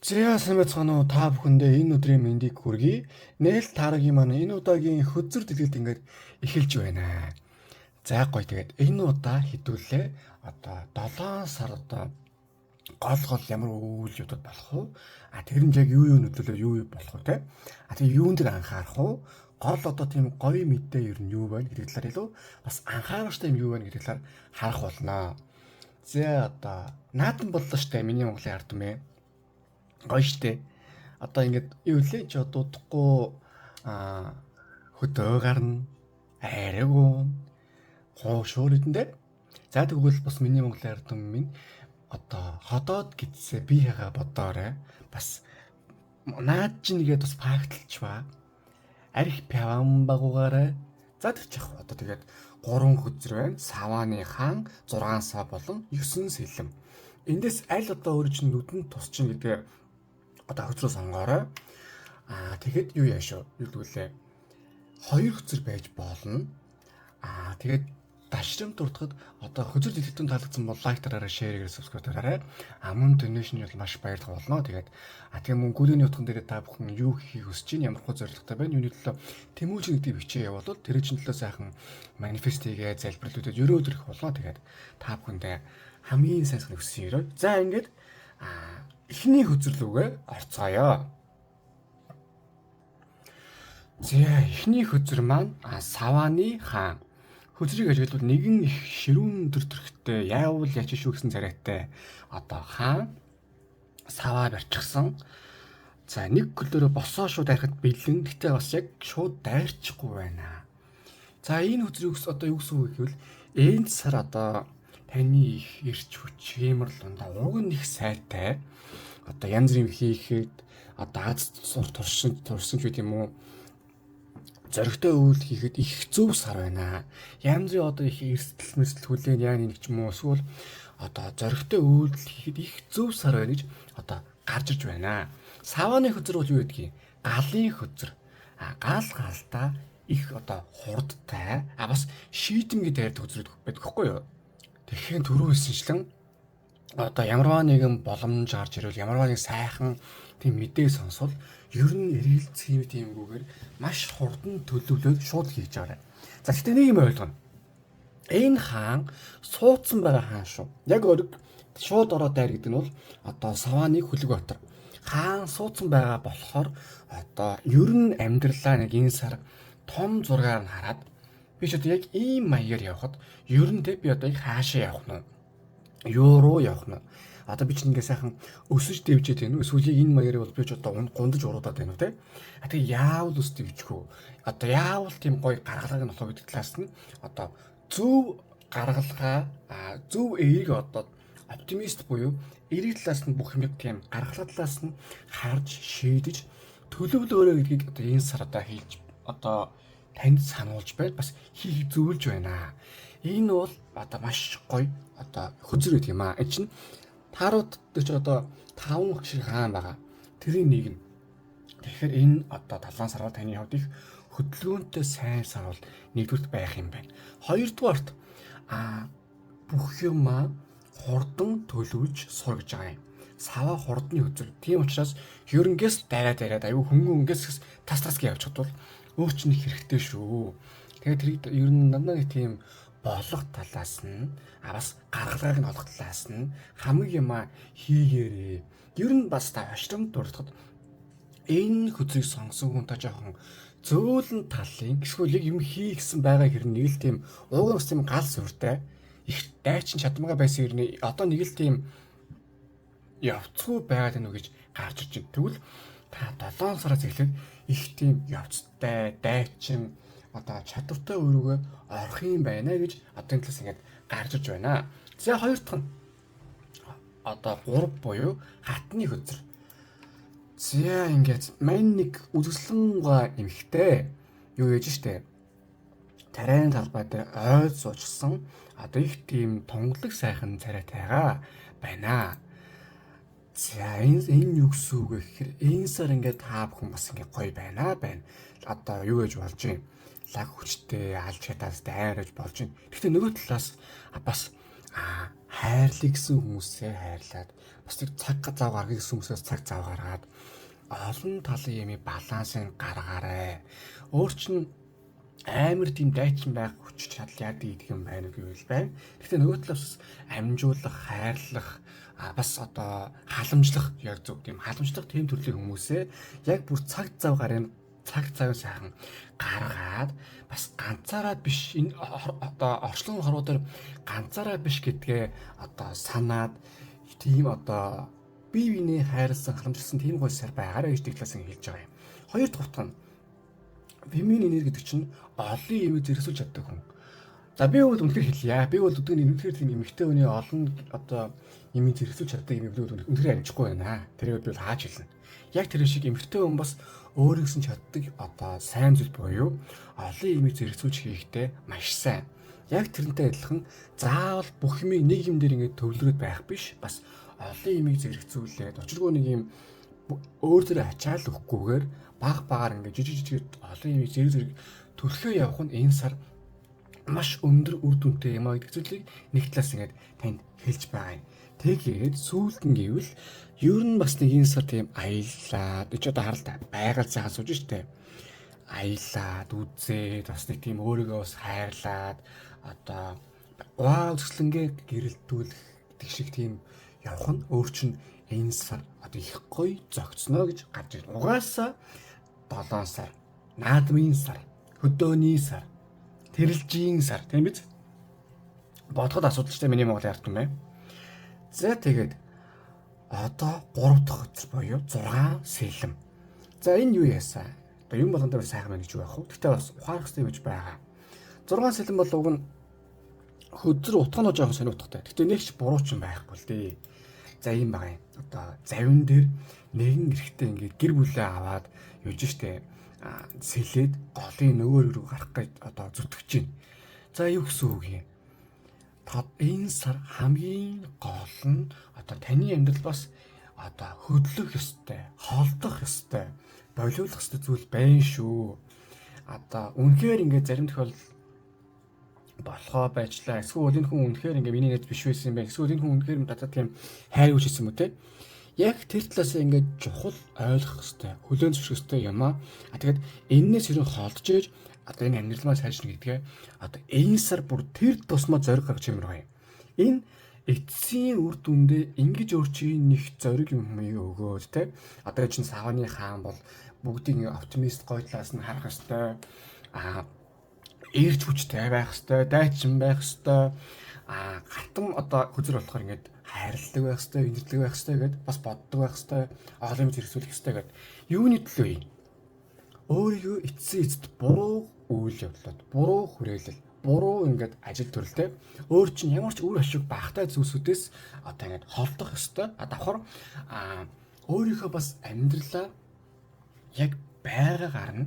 Зяа сайн байцгаана уу та бүхэндээ энэ өдрийн мэндийг хүргэе. Нээл таарагийн маань энэ удаагийн хөзөр дэлгэлт ингээд эхэлж байна. За гоё тэгээд энэ удаа хэдүүлээ одоо 7 сар одоо гол ямар үйл явдал болох вэ? Тэр нь яг юу нөлөөлөө юу болох вэ те? Тэгээ юунд дэр анхаарах вэ? Гол одоо тийм гоё мэдээ ер нь юу байна гэдэг талаар илүү бас анхаарахтай юм юу байна гэдэг талаар харах болно. За одоо наадам боллоо штэ миний Монголын ард түмээ. Гоё штэ. Одоо ингээд юу лээ ч дуудахгүй а хөдөө гарна, айрагуун, хоошуур идэндээ. За тэгвэл бас миний Монголын ард түмэн минь одоо ходоод гидсээ би хагаа бодоорой. Бас наад чинь нэгээд бас фактлч ба. Арих пяван багуугаарай. За тэгчих одоо тэгээд 3 хөзөр байна. Савааны хаан 6 сав болон 9 сэлэм. Эндээс аль одоо өөр чинь нүдэнд тусчин гэдэг одоо хөзрөө сонгоорой. Тэгэхэд юу яа шүү. Юу гэвэл 2 хөзөр байж болно. Тэгээд дашрамт дуртахад одоо хөзөр дэлгэтэн таалагдсан бол лайк дараарай, шеэр, subscribe дараарай. Мөн донешн бол маш баярлах болно. Тэгээд тэгээ мөн гүрээний утган дээр та бүхэн юу хийх хүсэж чинь ямар хөө зорилготой байна. Юуны төлөө тэмүүжин гэдэг бичээ явуулвал тэр чинь төлөө сайхан манифест хийгээ залбирлуудад өрөө өдрөх болно. Тэгээд та бүхэндээ хамгийн сайн хүссэн ёроо. За ингээд эхний хөзөрлөгөө орцгоё. За эхний хөзөр маань Савааны хаан. Хөзрийг ажиглавал нэгэн их ширүүн төртөрхтэй яавал яч шүү гэсэн царайтай одоо хаан саваа барьчихсан. За нэг хөлөөрөө босоо шууд дайрахад бэлэн. Гэтэ бас яг шууд дайрчихгүй байна. За энэ хөзрийг одоо юу гэсэн үг гэвэл энэ сар одоо таны их эрч хүч хэмэрл ундаа уг нь их сайтай. Одоо янз бүрийн хийхэд одоо аз турсан ч үгүй юм уу зоригтой үйл хийхэд их зөв сар байна. Янз бүрийн одоо их эрсдэл мэсдэл хүлээн яа нэг ч юм уу эсвэл одоо зоригтой үйл хийхэд их зөв сар байна гэж одоо гарч ирж байна. Савааны хөзөр бол юу гэдгийг галын хөзөр. Гал галдаа их одоо хурдтай бас шийдэмгий дайрдаг хөзрүүд байдаг хгүй юу? Тэгэхээр түрүү хэлсэнчлэн одоо ямарваа нэгэн боломж гарч ирвэл ямарваа нэг сайхан тийм мэдээ сонсвол ер нь эргэлцэх юм тиймгүүгээр маш хурдан төлөвлөөд шууд хийж байгаа. За гэхдээ нэг юм ойлгоно. Энэ хаан суудсан байгаа хаан шүү. Яг өрг шууд ороод дайр гэдэг нь бол одоо Савааны хөлөг батар. Хаан суудсан байгаа болохоор одоо ер нь амьдралаа нэг энэ сар том зургаар нь хараад би ч одоо яг ийм маягаар явхад ер нь би одоо их хаашаа явах нь юу руу явах нь одоо би ч ингээ сайхан өсөж дэвжээд байна уу эсвэл энэ маягаар бол би ч одоо гундаж уруудаад байна уу те тэгээ яавал өс дэвжихүү одоо яавал тийм гоё гаргалгааг нь болохоо гэдэг талаас нь одоо зөв гаргалгаа зөв эерэг одоо оптимист буюу эерэг талаас нь бүх юм тийм гаргалгаа талаас нь харж шийдэж төлөвлөөрэй гэдгийг одоо энэ сар одоо хийж одоо танд сануулж байл бас хийх зөвлөж байна. Энэ бол одоо маш гоё одоо хөзөр гэдэг юм энэ чинь таарууд ч одоо 5 шиг хаан байгаа. Тэрийн нэг нь. Тэгэхээр энэ одоо 7 сар бол таны хувьд их хөдөлгөөнтэй сайн сар бол нэгдүгürt байх юм байна. Хоёрдугаарт бүх юм хурдан төлөвлөж сур гэж байгаа юм. Сава хурдны хөзөр. Тийм учраас ерөнгөөс дайраад аюу хөнгөнгөөс тас гэж явж чадвал өөр чинь хэрэгтэй шүү. Тэгээд тэрийг ер нь дандаа нэг тийм болох талаас нь бас гаргалгааг нь олох талаас нь хамгийн юм хийгээрээ. Ер нь бас та хошрамд дуртахад энэ хөзрийг сонгосон хүн та жоохон зөөлөн талын эсвэл яг юм хий гэсэн байгаа хэрэг нэг л тийм ууган ус тийм гал сууртай их дайчин чадмага байсан хэрэг одоо нэг л тийм явцгүй байгаад байна уу гэж гарч ирж байна. Тэгвэл та 7 сараас эхлээд их тийм явцтай дайчин одоо чадвартай өрөөгөө орох юм байна гэж одоо энэ талаас ингээд гарч ирж байна. За хоёр дахь нь одоо 3 буюу хатны хөзөр. За ингээд мань нэг үзэсгэлэнгаа эмхтэй юу яж штэ. Тарайн талбай дээр ойд суучсан одоо их тийм тунгалаг сайхан царайтайгаа байна. За энэ юу гэсэн үг вэ гэхээр энэ сар ингээд та бүхэн бас ингээд гоё байна. Одоо юу гэж болж байна? Лаг хүчтэй алж чадаас дайраж болж байна. Гэхдээ нөгөө талаас бас хайрлыг гэсэн хүмүүсээ хайрлаад бас нэг цаг зав гаргах гэсэн хүмүүсээс цаг зав гаргаад олон талын юмыг балансыг гаргаарай. Өөр чинь амар тийм дайчин байх хүч чадал яадаг гэдэг юм байна гэвэл байна. Гэхдээ нөгөө талаас амжуулах, хайрлах бас одоо халамжлах яг зөв тийм халамжлах тийм төрлийн хүмүүсээ яг бүр цаг зав гарна цаг цав сайхан гаргаад бас ганцаараа биш энэ одоо орчлон хорвоо дээр ганцаараа биш гэдгээ одоо санаад тийм одоо бие биенээ хайрлсан халамжилсан тийм гоё сар байгаарай гэж тэглээс хэлж байгаа юм. Хоёр дахь нь феминин энерги гэдэг чинь олон юм зэрэгсүүлж чаддаг хүн. За би бол үнэхээр хэлье. Би бол өдөрний үнэхээр тийм эмэгтэй хүний олон одоо юм зэрэгсүүлж чаддаг юм бол үнэхээр амжихгүй байна. Тэрийг би бол хааж хэлнэ. Яг тэр шиг эмэгтэй хүн бас өөрийн гэсэн чаддаг одоо сайн зүйл буюу олон юм зэрэгцүүлж хийхдээ маш сайн. Яг тэрнтэй адилхан заавал бүх юмыг нэг юм дээр ингээд төвлөрөөд байх биш. Бас олон юмыг зэрэгцүүлээд очиргүй нэг юм өөр зөр ачаал өгөхгүйгээр баг багаар ингээд жижиг олон юмыг зэрэг төлөхөө явах нь энэ сар маш өндөр үр дүнтэй юм а гэдэг зүйлийг нэг талаас ингээд танд хэлж байгаа юм. Тэгээд сүүлд нь гэвэл ер нь бас нэг энэ сар тийм аяллаад ч одоо харалта байгаль цаахан сууж штэ. Аяллаад үзээд бас нэг тийм өөрийгөө бас хайрлаад одоо вау зүслэнгээ гэрэлтүүлэх гэдэг шиг тийм явах нь өөр чинь энэ сар одоо их гоё зөгцнө гэж гарч ирнэ. Угаасаа 7 сар, наадмын сар, хөдөөний сар, тэрэлжийн сар тийм биз? Бодоход асуудалтай миний Монгол ард юм байна. За тэгээд одоо 3 дахь өдөр буюу 6 сэлэм. За энэ юу яасан? Одоо юм болгон дээр сайхан байна гэж юу яах вэ? Гэхдээ бас ухаарах хэрэгтэй гэж байгаа. 6 сэлэм бол уг нь хөдөр утганы жоохон сониутгатай. Гэхдээ нэг ч буруу ч юм байхгүй л дээ. За ийм байгаа юм. Одоо завин дээр нэгэн эрэхтэй ингээд гэр бүлээ аваад юуж штэ сэлээд голын нөгөө рүү гарах гэж одоо зүтгэж байна. За юу гэсэн үг юм? Энэ сар хамгийн гол нь одоо таны амьдрал бас одоо хөдлөх ёстой, холдох ёстой, болиулах ёстой зүйл байна шүү. Одоо үнэхээр ингээд зарим тохиолдолд болохоо байжлаа. Эсвэл энэ хүн үнэхээр ингээд миний нэт биш байсан юм байна. Эсвэл энэ хүн үнэхээр надад тийм хайр үуч хийсэн юм үү те? Яг тэр талаас ингээд чухал ойлгох ёстой, хүлээн зөвшөөрөх ёстой юм аа. Тэгээд энэс хэрэг холдож ээж одоо энэ амьдралмаа сайжрна гэдгээ одоо энэ сар бүр тэр тусмаа зориг гаргаж юмраа юм. Энэ эцсийн үр дүндээ ингэж өөрчийн нэг зориг юм өгөөд те. Одоо чинь саваны хаан бол бүгдийн оптимист гойдлаас нь харах ёстой. Эрч хүчтэй байх ёстой, дайчин байх ёстой. Гартам одоо хүзэр болохоор ингээд хайрлалтай байх ёстой, инэрлэг байх ёстой гэдээ бас боддог байх ёстой. Олон юм зэрэгсүүлэх ёстой гэдэг. Юуны төлөө юм? Өөрийгөө эцсийн эцэд буруу үйл явдлууд, буруу хүрээлэл, буруу ингээд ажил төрөлтэй өөр чинь ямар ч үр ашиг багтай зүйлсүүдээс одоо ингээд холдох ёстой. Давхар өөрийнхөө бас амьдралаа яг байгаагаар нь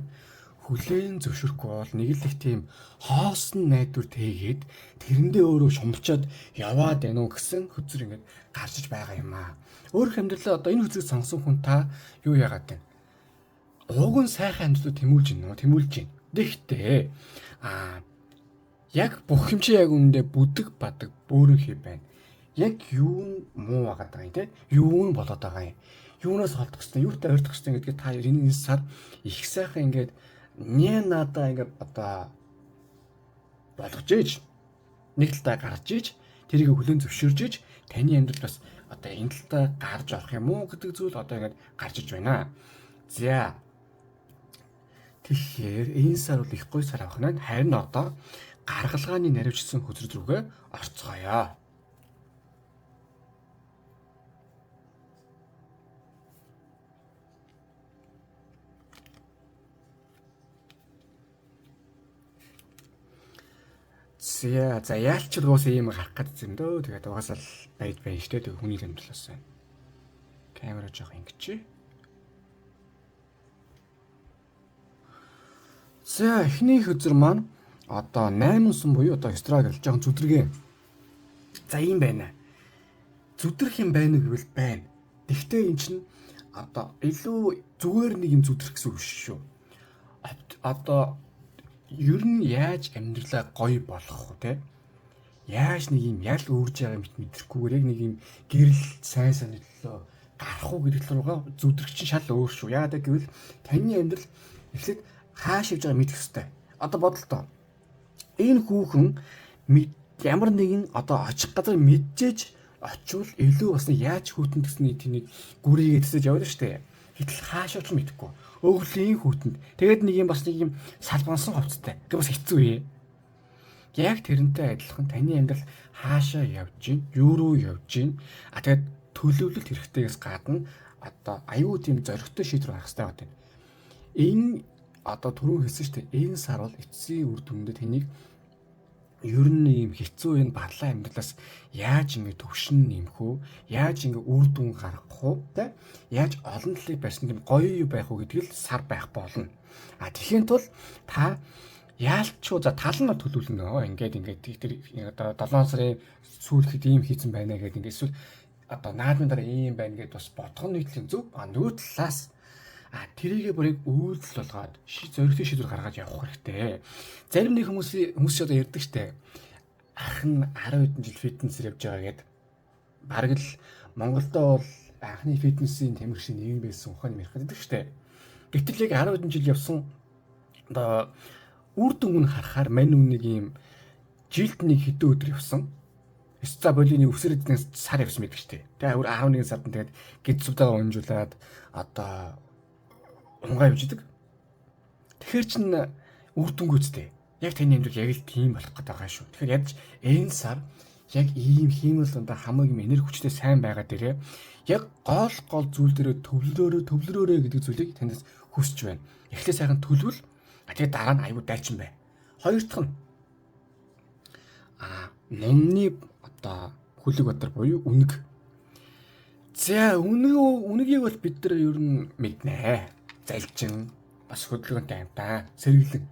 хүлээн зөвшөөрөхгүй бол нэг л их тийм хоосон найдвар тээгээд тэрэндээ өөрөө шумбчаад яваад байна уу гэсэн хөзөр ингээд гарчиж байгаа юм аа. Өөрөх амьдралаа одоо энэ хөзрийг сонсон хүн та юу яагаад вэ? Уг нь сайхан амьдралыг тэмүүлж байна уу? Тэмүүлж байна. Гэхдээ яг бүх юм чи яг үүндээ бүдэг бадаг бөөрөнхий байна. Яг юу нь муу байгаад байгаа юм те? Юу нь болоод байгаа юм? Юунаас холдох хэвчээ, юутай ойртох хэвчээ гэдгийг та энэ сар их сайхан ингээд надаа ингээд одоо болгож ийж нэг талдаа гарч ийж тэрийг хүлээн зөвшөөрж ийж таны амьдрал бас одоо энэ талдаа гарч орох юм уу гэдэг зүйл одоо ингээд гарч иж байна. За тэгэхээр энэ сар бол их гоё сар авах нь харин одоо гаргалгааны наривчсан хөзөр рүүгээ орцгоё. За яалч уус ийм гарах гэдэг юм дөө. Тэгээд угаасаа л байж байна штэ тэг хүний амьдралаас байна. Камера жоох ингэчээ. За эхний хөзөр маань одоо 8 сан буюу одоо эстрагл жоон зүдрэг. За ийм байна. Зүдрэх юм байна гэвэл байна. Тэгвэл эн чинь одоо илүү зүгээр нэг юм зүдрэх гэсэн үг шүү. Одоо ер нь яаж амьдралаа гоё болгох вэ те? яаж нэг юм ял өөрж байгаа мэт мэдрэхгүйгээр яг нэг юм гэрэл сайн сонирхлоо гарах уу гэдэг руугаа зүвдрэх чинь шал өөр шүү. Яагаад гэвэл таны амьдрал эхлээд хааш явж байгааг мэдэх хэрэгтэй. Одоо бодлоо. Энэ хүүхэн ямар нэгэн одоо очих газар мэдчихэж очивол илүү бас яаж хүүтэнд гэсний тэнийг гүрийгээ тэсэж явна штэ. Гэтэл хаашаа ч мэдэхгүй. Өглөлийн хүүтэнд. Тэгээд нэг юм бас нэг юм салбансан хувцастай. Тэг бас хэцүү ээ. Яг тэрнтэй адилхан таны амьдрал хаашаа явж гин, юу руу явж гин. Тэгээд төлөвлөлт хэрэгтэйгээс гадна одоо аюу тийм зоригтой шийдвэр гаргах хэрэгтэй байна. Энэ одоо түрүү хэлсэн штэ. Энэ сар бол эцсийн үр дүндээ тэнийг ер нь юм хэцүү энэ барлаа амьдралаас яаж ингэ төвшин нэмэх үү? Яаж ингэ үр дүн гаргах уу? Тэ? Яаж олон талыг барьсан тийм гоё юу байх уу гэдгийг л сар байх болно. Тэгэхин тул та яалчгүй за тал нь төлөвлөнө. Ингээд тэр одоо 7 сарын сүүлхэд ийм хийсэн байна гэдэг ингээд эсвэл одоо наадмын дараа ийм байна гэдээ бас бодох нь нийтлэн зөв. Нөгөө талаас тэрийгэ бүрийг үйлдэл болгоод зоригтой шийдвэр гаргаж явах хэрэгтэй. Зарим нэг хүмүүс одоо ярьдаг штэ. Ах нь 10 хэдэн жил фитнесээр явж байгаа гэдэг. Бараг л Монголдо бол анхны фитнесийн тамирчин шиг нэг байсан ухааны мэрх гэдэг штэ. Гэтэл яг 10 хэдэн жил явсан одоо үр дүнг нь харахаар мань үнийг ийм жилд нэг хэдэн өдөр явсан. Эцэцаа болины өвсөр эднээс сар явсан байдаг штэ. Тэгээ 11 сард нь тэгээд гидсүдээ унжуулад одоо унгаа явждаг. Тэгэхээр чин үр дүнгүйцтэй. Яг таны амьдрал яг л тийм болох гэдэг байгаа шүү. Тэгэхээр ядч энэ сар яг ийм хиймэл дундаа хамаагүй энерги хүчтэй сайн байгаа дээрээ яг гол зүйл дээрээ төвлөрөөрэй гэдэг зүйлийг танаас хүсэж байна. Эхлээ сайхан төлөвл. Тэгээд дараа нь аюу дайчин бай. Хоёр дахь нь номны одоо хүлэг бадар буюу үнэг. За үнэгийг бол бид нар ер нь мэднэ. Залжин бас хөдөлгөөнтэй амтаа сэргэлэн.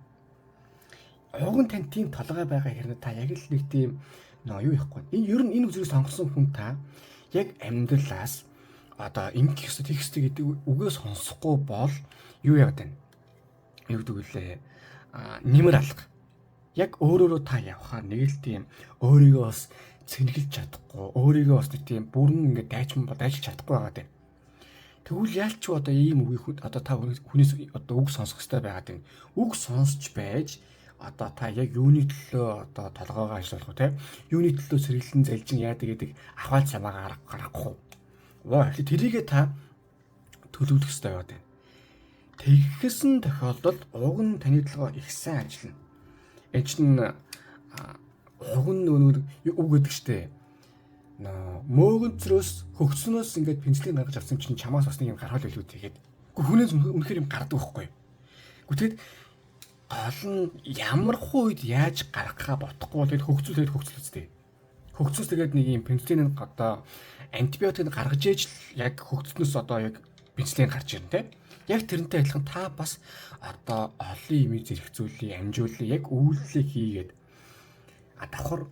Уг нь тань тийм толгой байгаа хэрнээ та яг л нэг тийм юу яахгүй. Энэ үзрийг сонгосон хүн та яг амьдралаас одоо ингэх ёстой тэгх ёстой гэдэг үгээс сонсохгүй бол юу яагаад вэ? Юу гэдэг үлээ нэмэр алга. Яг өөрөөрөө та явхаар нэг л тийм өөрийгөө бас цэнгэлж чадахгүй, өөрийгөө бас нэг тийм бүрэн ингээд дайжилж чадахгүй байгаа дээ. Тэгвэл яалч одоо ийм үгийг одоо та хүнээс одоо үг сонсох хэрэгтэй байгаад байна. Үг сонсч байж одоо та яг юуны төлөө одоо толгоогоо ажиллах уу те? Юуны төлөө сэргэлэн залжин яадаг гэдэг ахвал цамаагаа гаргахгүй. Тэрийгээ та төлөвлөх хэрэгтэй байгаад байна. Тэгсэн тохиолдолд уг нь таны төлөө их сайн ажиллана. Энэ чинь уг нь үг гэдэг штэ. Мөөгөнцрөөс хөгцснөөс ингээд пенслийн гаргаж авсан чинь чамаас бас нэг юм гаргал байлгүй тэгээд. Хүнээс үнэхээр юм гардаг байхгүй. Тэгэхэд гол нь ямар үед яаж гаргахаа бодохгүй тэгээд хөгцүүлээд хөгцөөс тэгээд нэг юм пенслийн одоо антибиотик гаргаж ээж яг хөгцснөөс одоо яг пенслийн гарч ирнэ те. Яг тэрнтэй адилхан та бас одоо олон юм зэрэгцүүлээ, амжуулаа, яг үйлдэлээ хийгээд давхар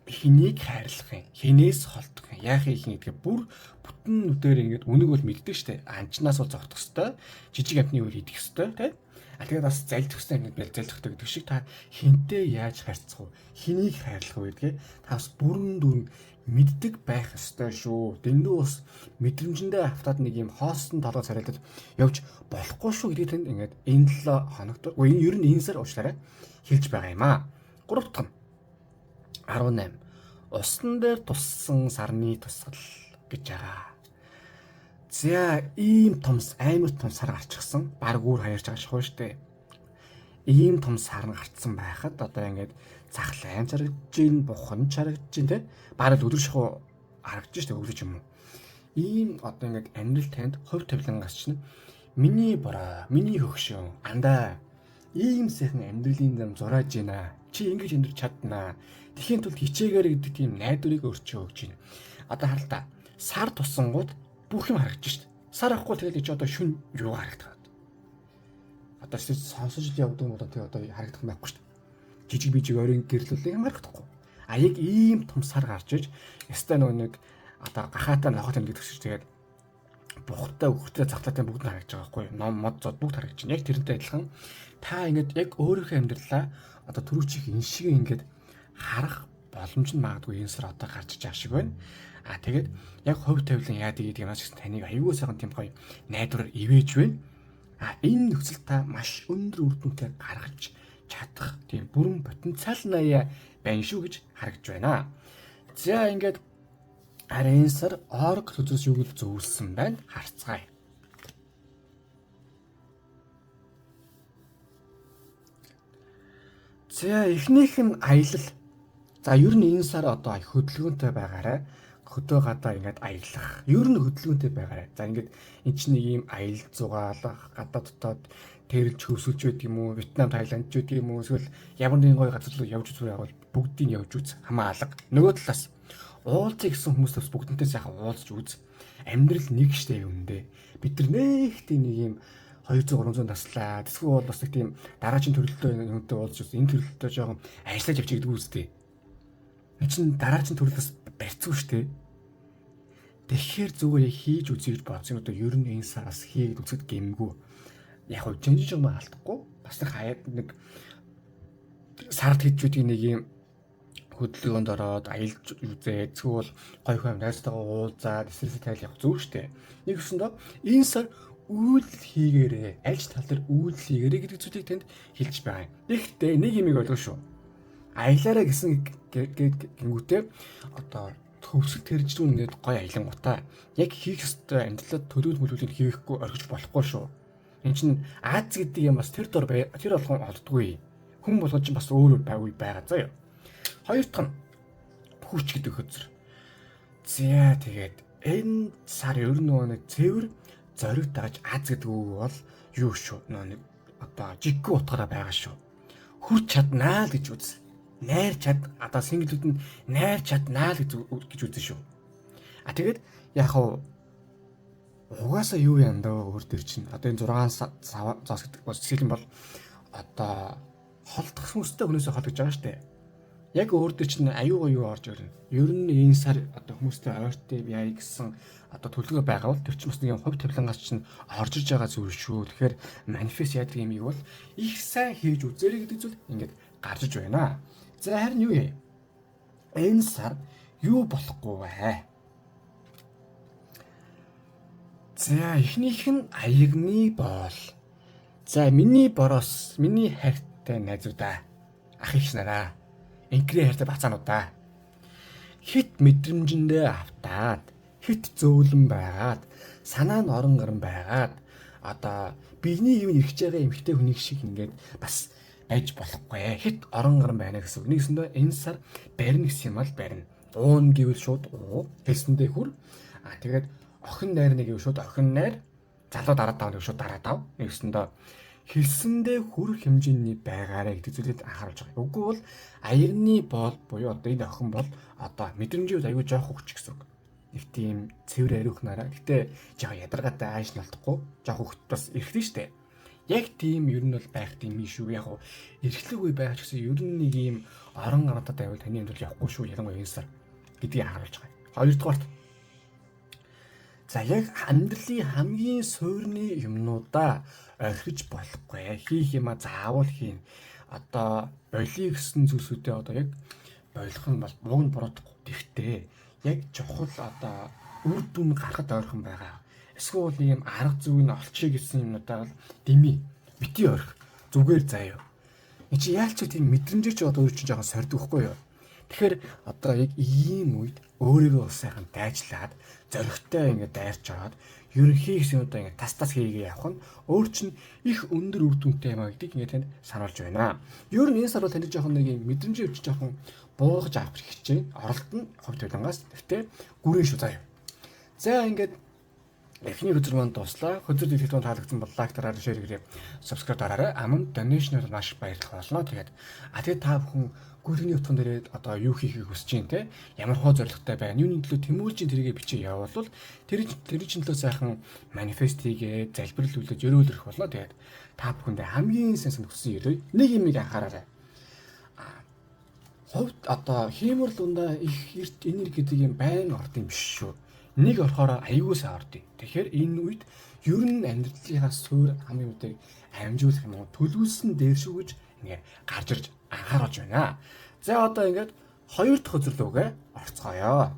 хэнийг хайрлах юм, хинээс холдох юм, яах юм гэдгээ бүр бүтэн нүдээр ингээд үнэг бол мэддэг штэ. Анчнаас бол зогтох хэвээр, жижиг амтны үйл хийх хэвээр, тэ. Тэгээд бас залдах хэвээр ингээд залдах гэдэг шиг та хинтээ яаж харьцах вэ? Хэнийг хайрлах вэ гэдгээ та бас бүрэн дүрэн мэддэг байх ёстой шүү. Дэндүү бас мэдрэмжэндээ автаад нэг юм хоосон толгой царайлаж явж болохгүй шүү гэдгийг тэнд ингээд энэ 7 хоногт энэ ер нь энэ сар уучлаарай хэлж байгаа юм аа. 3 дахь нь 18. Усан дээр туссан сарны тусгал гэж байгаа. За ийм амар том сар гарчихсан. Бараг өөр хаярч байгаа шүү дээ. Ийм том сар гарцсан байхад одоо ингээд цахлаан харагдаж гин, бухан харагдаж гин те. Бараг өдөр шахуу харагдаж штэ өглөж юм уу. Ийм одоо ингээд амьдрал танд хувь тавилангаас чинь миний хөгшөө андаа ийм сайхан амьдралын зам зурааж гинэ. Чи ингэж амьдрч чаднаа. Тэхийн тулд хичээгээр гэдэг тийм найдварыг өрчөө өгч байна. Одоо харалтаа сар туссангууд бүх юм харагдаж шít. Сар ахгүй тэгэл чи одоо шүн юу харагдах. Одоо сонсож л явдаг юм бол одоо харагдах юм байхгүй шít. Жижиг бижиг оройн гэрлүүлээ юм харагдахгүй. Яг ийм том сар гарч иж ястай нэг одоо гахаатай нохот юм гэдэг шиг тэгээд бухтай өгөхтэй цагтаатай бүгд харагдаж байгаа байхгүй. Ном мод зод бүгд харагдаж байна. Яг тэрнтэй адилхан та ингээд яг өөрийнхөө амьдралаа одоо түрүүчийг энэ шиг ингээд харах боломж нь магадгүй энэ сар одоо гарч иж байгаа шиг байна. Тэгээд яг хувь тавилан яадаг гэдэг юмас гэсэн таныг аюулгүй сайхан тийм гоё найдвараар ивэж байна. Энэ нөхцөл та маш өндөр үр дүнтэй гаргаж чадах тийм бүрэн потенциал наяа байна шүү гэж харагдж байна. За ингээд харин энэ сар орг төзөөс юу гэж зөвлөсөн байна харцгаая. За эхнийх нь аялал. За ер нь энэ сар одоо хөдөлгөөнтэй байгаарай. Хөдөө гадаа ингээд аялах. Ер нь хөдөлгөөнтэй байгаарай. За ингээд эн чинь нэг юм аялал зугаалах, гадаа дотоод тэрэлж хөвсөлж байдаг юм уу, Вьетнам, Таиланд ч байдаг юм уу, эсвэл ямар нэгэн гоё газар руу явж үзвэл явал бүгдийг явж үз. Хамаа алга. Нөгөө талаас уулзъя гэсэн хүмүүс бас бүгдэнтэй сайхан уулзч үз. Амьдрал нэг штэ юм дэ. Бид нар нэг тийм нэг юм 200 300 таслаа. Тэсгүй бол бас нэг тийм дараагийн төрөлтөө юмтай уулзч үз. Энэ төрөлтөө жоохон ажиллаж явчих гэдэг үстэй. Энд чинь дараагийн төрөлтөөс барьцгүй штэ. Тэгэхээр зүгээр хийж үзье гэж бодсон. Одоо ер нь энэ сараас хийгээд үзэхэд гэмгүй. Яг хөө жинжиж юм алдахгүй. Бас нэг хаяад нэг сард хийж үдэг нэг юм хөдөлгөөнд ороод аялж үзээ. Эсвэл гоё хөө найзтайгаа уулзаад эсрэсээ тайл явах зөв штэ. Нэг өсөндөө энэ сар үйлдэл хийгээрээ, аль тал дээр үйлдэл хийгээрээ гэдэг зүйлийг танд хэлж байгаа юм. Гэхдээ нэг юмыг ойлгоо шүү. Аялаараа гэсэн гингүүтээ одоо төвсөг тэржлүүн ингээд гоё аялангуудаа яг хийх ёстой амьдралад төлөвлөл мөлөвлийг хийхгүй орхиж болохгүй шүү. Энд чинь Аз гэдэг юм бас тэр болгон олддгүй. Хүн болгон чинь бас өөр байгаа заа юу. Хоёр дахь нь хүч гэдэг хөзөр. За тэгээд энэ сар ер нь нэг цэвэр зориг дагаж Аз гэдэг үг бол юу шүү. Нэг одоо жиггүй утгаараа байгаа шүү. Хүч чаднаа л гэж үз. Найр чад одоо синглүүд нь найр чаднаа л гэж үзэн шүү. Тэгээд яг хав угаасаа юу юм даа өөр төр чинь одоо энэ 6 цаас гэдэг бас жишээл нь бол одоо холдох хүмүүстэй хүмүүсээ холдож байгаа штэ. Яг өөр төр чинь аюу юу орж ирнэ. Ер нь энэ сар одоо хүмүүстэй ойртой яа гэсэн одоо төлөвлөгөө байгаа бол тэр чинь бас нэг хувь тавилангаас чинь орж иж байгаа зүйл шүү. Тэгэхээр манифест яадаг юм бол их сайн хийж үзээрэй гэдэг зүйл ингээд гарч иж байна. За харин юу юм? Энэ сар юу болохгүй вэ? За эхнийх нь аягны боол. За миний бороос, миний хайртай найзуудаа, ах их нараа, инкрээ хайртай бацаануудаа. Хит мэдрэмжэндээ автаад, хит зөөлөн байгаад, санаа нь орон гарan байгаад, одоо биений юм ирж байгаа эмхтэй хүнийг шиг ингээд бас байж болохгүй. Хит орон гарan байна гэсэн үг. Нэгсэндээ энэ сар барина гэсэн юм ал барина. Уун гэвэл шууд уу, хэлсэндээ хүр. Тэгээд охин найр нэг гэвэл шууд охин найр, залуу дараад тав нэг шууд дараад тав. Нэгсэндээ хэлсэндээ хүрх хэмжээний байгаарэ гэдэг зүйлийг анхааруулж байгаа. Үгүй бол аягны боол буюу одоо энэ охин бол одоо мэдрэмжүүд аягүй жоох хөвч гэсэн үг. Нэг тийм цэвэр ариухнараа. Гэтэ жоо ядаргаатай ааш налтахгүй. Жоох хөвт бас эргэдэг штэ. Яг тийм ер нь бол байх тийм юм шүү. Яг эрхлэг үе байх гэсэн ер нь нэг юм орон гарантад байвал таны амьдрал явахгүй шүү. Ялангуяа энэ сар гэдгийг харуулж байгаа. Хоёрдугаарт. За яг амьдралын хамгийн суурны юмнуудаа орхиж болохгүй. Хийх юма заавал хийн. Одоо болиё гэсэн зүйлсүүдээ одоо яг болох нь бол бууг нь буруудахгүй. Тэгтээ яг чухал одоо үр дүн гаргахад ойрхон байгаа. Эсвэл ийм арга зүйн олчий гэсэн юмнуудаа бол дими бити орх зүгээр заяа. Энд чи яалч тийм мэдрэмжээр ч одоо өөр чинь жоохон сордог хгүй юу. Тэгэхээр одоо яг ийм үед өөрийгөө сайхан дайжлаад зоригтой ингээд дайрч аваад ерөнхий юмудаа ингээд тас хийгээ явах нь өөр чинь их өндөр үр дүнтэй юм а гэдгийг ингээд танд сануулж байна. Ер нь энэ сар бол танд жоохон нэг юм мэдрэмжээр ч жоохон буугаж авах хичээн оролт нь хувь тавилангаас гэхдээ гүрэн шүү заяа. За ингээд эхний хөзөр маань дуслаа. Хөзөр дэлгэцэн таалагдсан бол лайк дараарай, шеэр хийрээ, subscribe дараарай. Аман donation-оор маш баярлах болно. Тэгээд тэгээд та бүхэн гүргэний утган дээрээ одоо юу хийхийг хүсэж байна те. Ямар хоо зоригтой байна. Юуны төлөө тэмүүлжин тэргээ бичиж явуулвал тэр чинь төлөө сайхан манифест хийгээ, залбирлуулж өрөөлөх болно. Тэгээд та бүхэндээ хамгийн сайн санагдсан юм. Нэг юмыг анхаараарай. Хувьд одоо хиймэр дундаа их эрт энерги гэдэг юм байн орд юм биш шүү. Нэг орохоор аягүй сайн ордё. Тэгэхээр энэ үед ер нь амьдралынхаа суурь хамгийн үдэг амжуулах юм уу төлөвлөсөн дээр шүү гэж ингээд гарч ирж анхааруулж байна. За одоо ингээд 2 дахь үзэр рүүгээ орцгоё.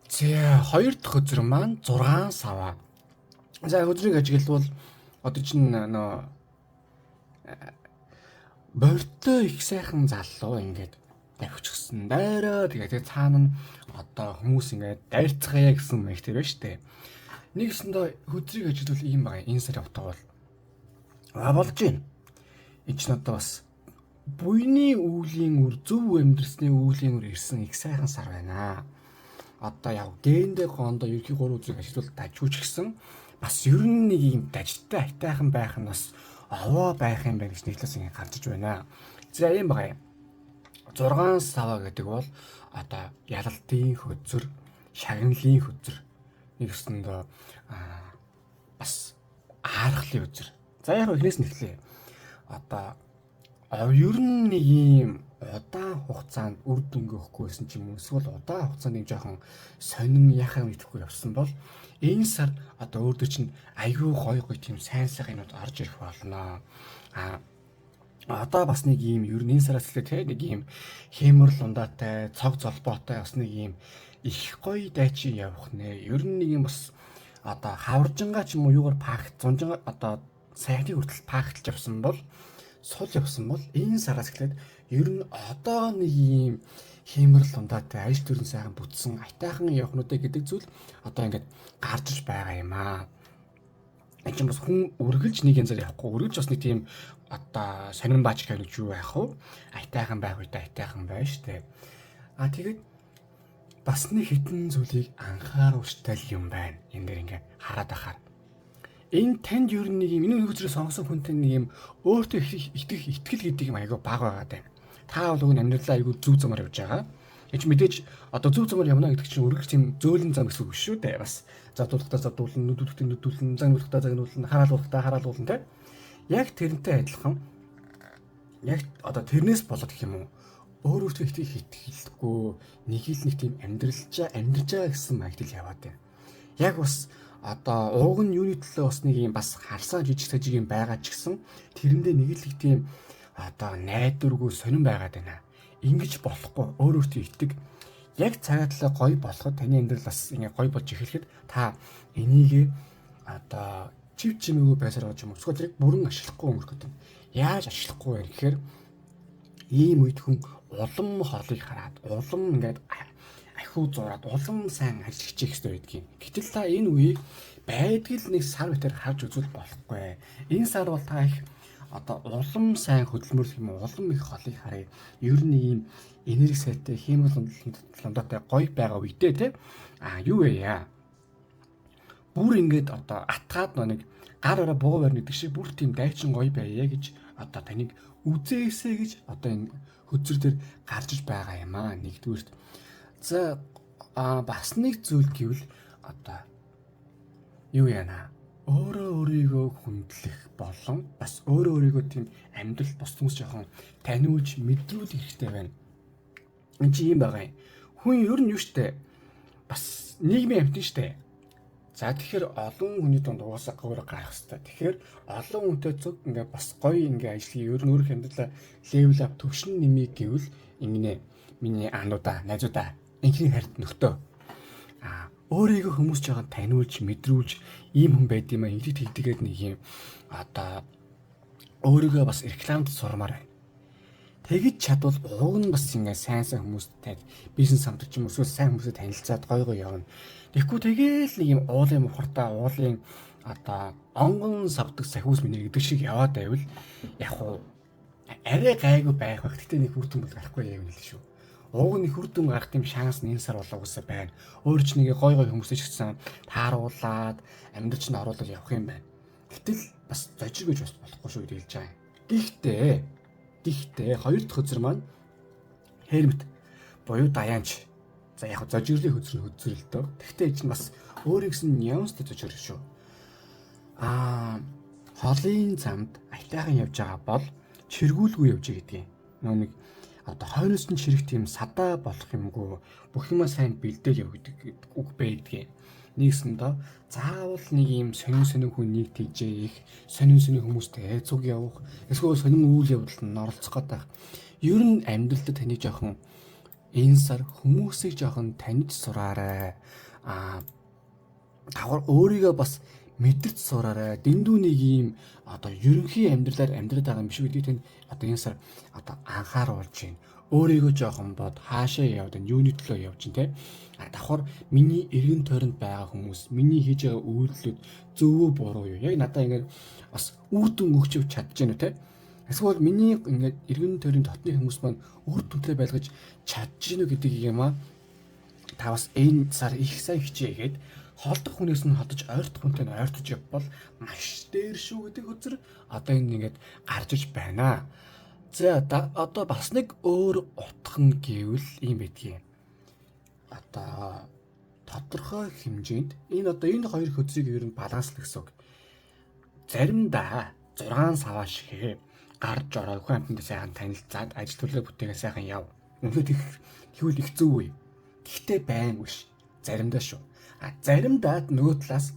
За 2 дахь үзэр маань 6 сава. За өдрийг ажиглавал одоо чинь нөө бортой их сайхан залуу ингээд давхчихсан дайраа тэгээд цаана нь одоо хүмүүс ингээд дайрцгаая гэсэн мэгтэй байна штэ. Нэгсэндээ өдрийг ажиглавал ийм байгаа. Энэ сар явтаа бол болж байна. Энэ ч надад бас буйны үүлийн үр зөв амьдрсны үүлийн үр ирсэн их сайхан сар байна. Одоо яв гендэ гондо ерхий 3 үзэг ажиглал дажгүйч гисэн бас ер нь нэг юм дажтай айтайхан байх нь бас овоо байх юм байна гэж нэглээс ингэ гарчиж байна. За юм байгаа юм. 6 сава гэдэг бол одоо ялалтын хөзөр, шагналын хөзөр нэгсэндээ бас аархлын хөзөр. За яг эхнээс нь эхлэе. Одоо ер нь нэг юм удаан хугацаанд үр дүнгээ өгөхгүйсэн ч юм уу эсвэл удаан хугацаанд нэг жоохон сонин яхаа мэдэхгүй явсан бол энэ сар одоо өөртөө чинь аюу гой тийм сайн сайхан юмуд орж ирэх болно. Одоо бас нэг юм ер нь энэ сараас эхлээд нэг юм хэмэрл ундаатай, цог золбоотой бас нэг юм их гоё дайчин явах нэ. Ер нь нэг юм бас одоо хаваржангаа ч юм уу юугаар пакт зунжангаа одоо сайхны хүртэл пакталж явсан бол сул явсан бол энэ сараас эхлээд ер нь одоо нэг юм хэмэрл ундаатай ажил төрийн сайхан бүтсэн айтайхан явахнуудаа гэдэг зүйл одоо ингээд гарч иж байгаа юм аа. Энд чинь бас хүн үргэлж нэг янзаар явахгүй үргэлж бас нэг тийм одоо сонирн баач гэх юу байх вэ? Айтайхан байх үедээ айтайхан байна штэ. Тэгээд бас нэг хитэн зүйлийг анхааруулжтай юм байна. Энэ дээр ингээд хараад ахаар. Энэ танд ер нь нэг юм энэ үзрээ сонгосон хүнтэй нэг юм өөртөө итгэл гэдэг юм айгаа бага байгаа даа. Та бол уг амьдралаа айгүй зүв замаар явж байгаа. Эч мэдээж одоо зүв замаар явна гэдэг чинь үргэлж тийм зөөлөн зам гэсэн үг шүү дээ. Бас задуулахтаа задуулна, нүдүүлэхдээ нүдүүлнэ, загнуулахтаа загнуулна, хараалуулахтаа хараалуулна те. Яг тэрнтэй адилхан яг одоо тэрнээс болоод гэх юм уу өөртөө итгэлгүй нэг л нэг тийм амьдрж байгаа гэсэн маягт л яваад байна. Яг бас одоо ууг нь юуны төлөө бас нэг юм бас харсаа жижиг сажиг юм байгаа ч гэсэн тэрэндээ нэг л их тийм одоо найдваргүй сонирн байгаад байна. Ингиж болохгүй өөртөө итэг яг цагаатлаа гоё болоход таны амьдрал бас ингээ гоё болж эхлэхэд та энийг одоо чив чимээгүй байсаар байгаа юм. Эсвэл яг бүрэн ашиглахгүй өнгөрөх гэдэг. Яаж ашиглахгүй вэ гэхээр ийм үед хүн улам хорлыг хараад улам ингээд ахиу зураад улам сайн ажил хийх хэрэгтэй байдгийг. Гэтэл та энэ үеийг байдгал нэг сар битээр харж үзвэл болохгүй. Энэ сар бол та их одоо улам сайн хөдөлмөрлөх юм улам их холыг харъя. Ер нь ийм энерги сайтай хэмэл лондотой гоё байгаа үедээ те юу вэ яа. Бүр ингээд одоо атгаад нэг гар ороо буу барьна гэдэг шиг бүр тийм дайчин гоё байе гэж одоо таныг үзээсэй гэж одоо энэ хөзөр дээр гарч байгаа юм аа нэгдүгürt. За бас нэг зүйл гэвэл одоо юу яана өөрөө өөрийгөө хүндлэх болон бас өөрөө өөрийгөө тийм амьдрал бос хүмүүс жоохон таниулж мэдрүүлэх хэрэгтэй байна. Энд чи юм байгаа юм. Хүн ер нь юу штэ бас нийгмийн амьтан штэ. За тэгэхээр олон хүний дунд уусаа гоор гарах хэрэгтэй. Тэгэхээр олон хүнтэй зөв ингээ бас гоё ингээ ажлыг ер нь өөрийнх амьдралаа левел ап төвшин нэмийг гэвэл ингэнэ миний аануудаа найзуудаа инхний харьт нөхдөө өөрийгөө хүмүүс жоохон таниулж мэдрүүлж ийм хүн байд юм а ингэж тэгдэгээд нэг юм одоо өөрийгөө бас рекламд сурмаар байна. Тэгэж чадвал уг нь бас ингээ сайн хүмүүстэй бизнес хамтарч юм эсвэл сайн хүмүүстэй танилцаад гоё гоё явна. Тэгэхгүй тэгээл нэг юм уулын мухартаа уулын одоо онгон савдаг сахиус минь гэдэг шиг яваад байвал яг хуу арай гайгүй байх бах. Гэтэ нэг хүртэн бол гарахгүй юм л шүү. Уг нь хүртэн гарах тийм шанс нь энэ сар болоогоосаа байна. Өөр ч нэг гоё гоё хүмүүстэй ч гэсэн тааруулаад амьдрч нь оруулаад явах юм байна. Гэтэл бас зожиг гэж бас болохгүй шүү гэж хэлж байгаа юм. Гэхдээ хоёр дахь хөзөр маань хермит буюу даяанч. За яг зожирлын хөзөр л дөө. Гэхдээ энэ чинь бас өөр нэгэн нюанстай зожир шүү. Холын замд айтайхан явж байгаа бол чиргүүлгүй явж гэдэг. Нэг одоо хойноос нь чирэх тийм садаа болох юмгүй бүх юмаа сайн бэлдээл яв гэдэг үг байдаг. Нэгсэндээ заавал нэг юм сонин хүнийг тийжээх, сонин хүмүүстэй айцуг явах, эсвэл сонин үйл явдалд нь оролцох гэдэг. Ер нь амьдралдаа таны жоохон энэ сар хүмүүсийг жоохон таньж сураарай. Давхар өөрийгөө бас мэдэрч сураарай. Дэндүү нэг юм одоо ерөнхий амьдралаар амьдраад байгаа юм биш үү? Тань одоо энэ сар одоо анхааруулж байна. Өөрийгөө жоохон бод хаашаа яваад байна. Юуны төлөө явж байна те. Давхар миний эргэн тойронд байгаа хүмүүс, миний хийж байгаа үйлдэлүүд зөвөө буруу юу? Яг надаа ингээд бас үр дүн өгч чадж байна те. Эсвэл миний ингээд эргэн тойрны дотны хүмүүс маань үр дүнтэй байлгаж чадж гинүү гэдэг юм аа. Та бас энэ сар их сайн хичээгээд холдох хүнээс нь холдож ойртох хүнтэй нь ойртож явбал маш дээр шүү гэдэг үзэр одоо энэ ингээд гарч иж байна. За одоо бас нэг өөр утхан гэвэл юм байдгийг. Одоо тодорхой хэмжээнд энэ хоёр хөзрийг ер нь баланслах гэсэн үг. Заримдаа 6 саваа шиг гарч ороо хүн амьтанд сайхан танилцаад ажил төлөө бүтээгээ сайхан яв. Үнэхээр тэгвэл их зөв үе. Гэхдээ байн биш. Заримдаа шүү. Заримдаа нөгөө талаас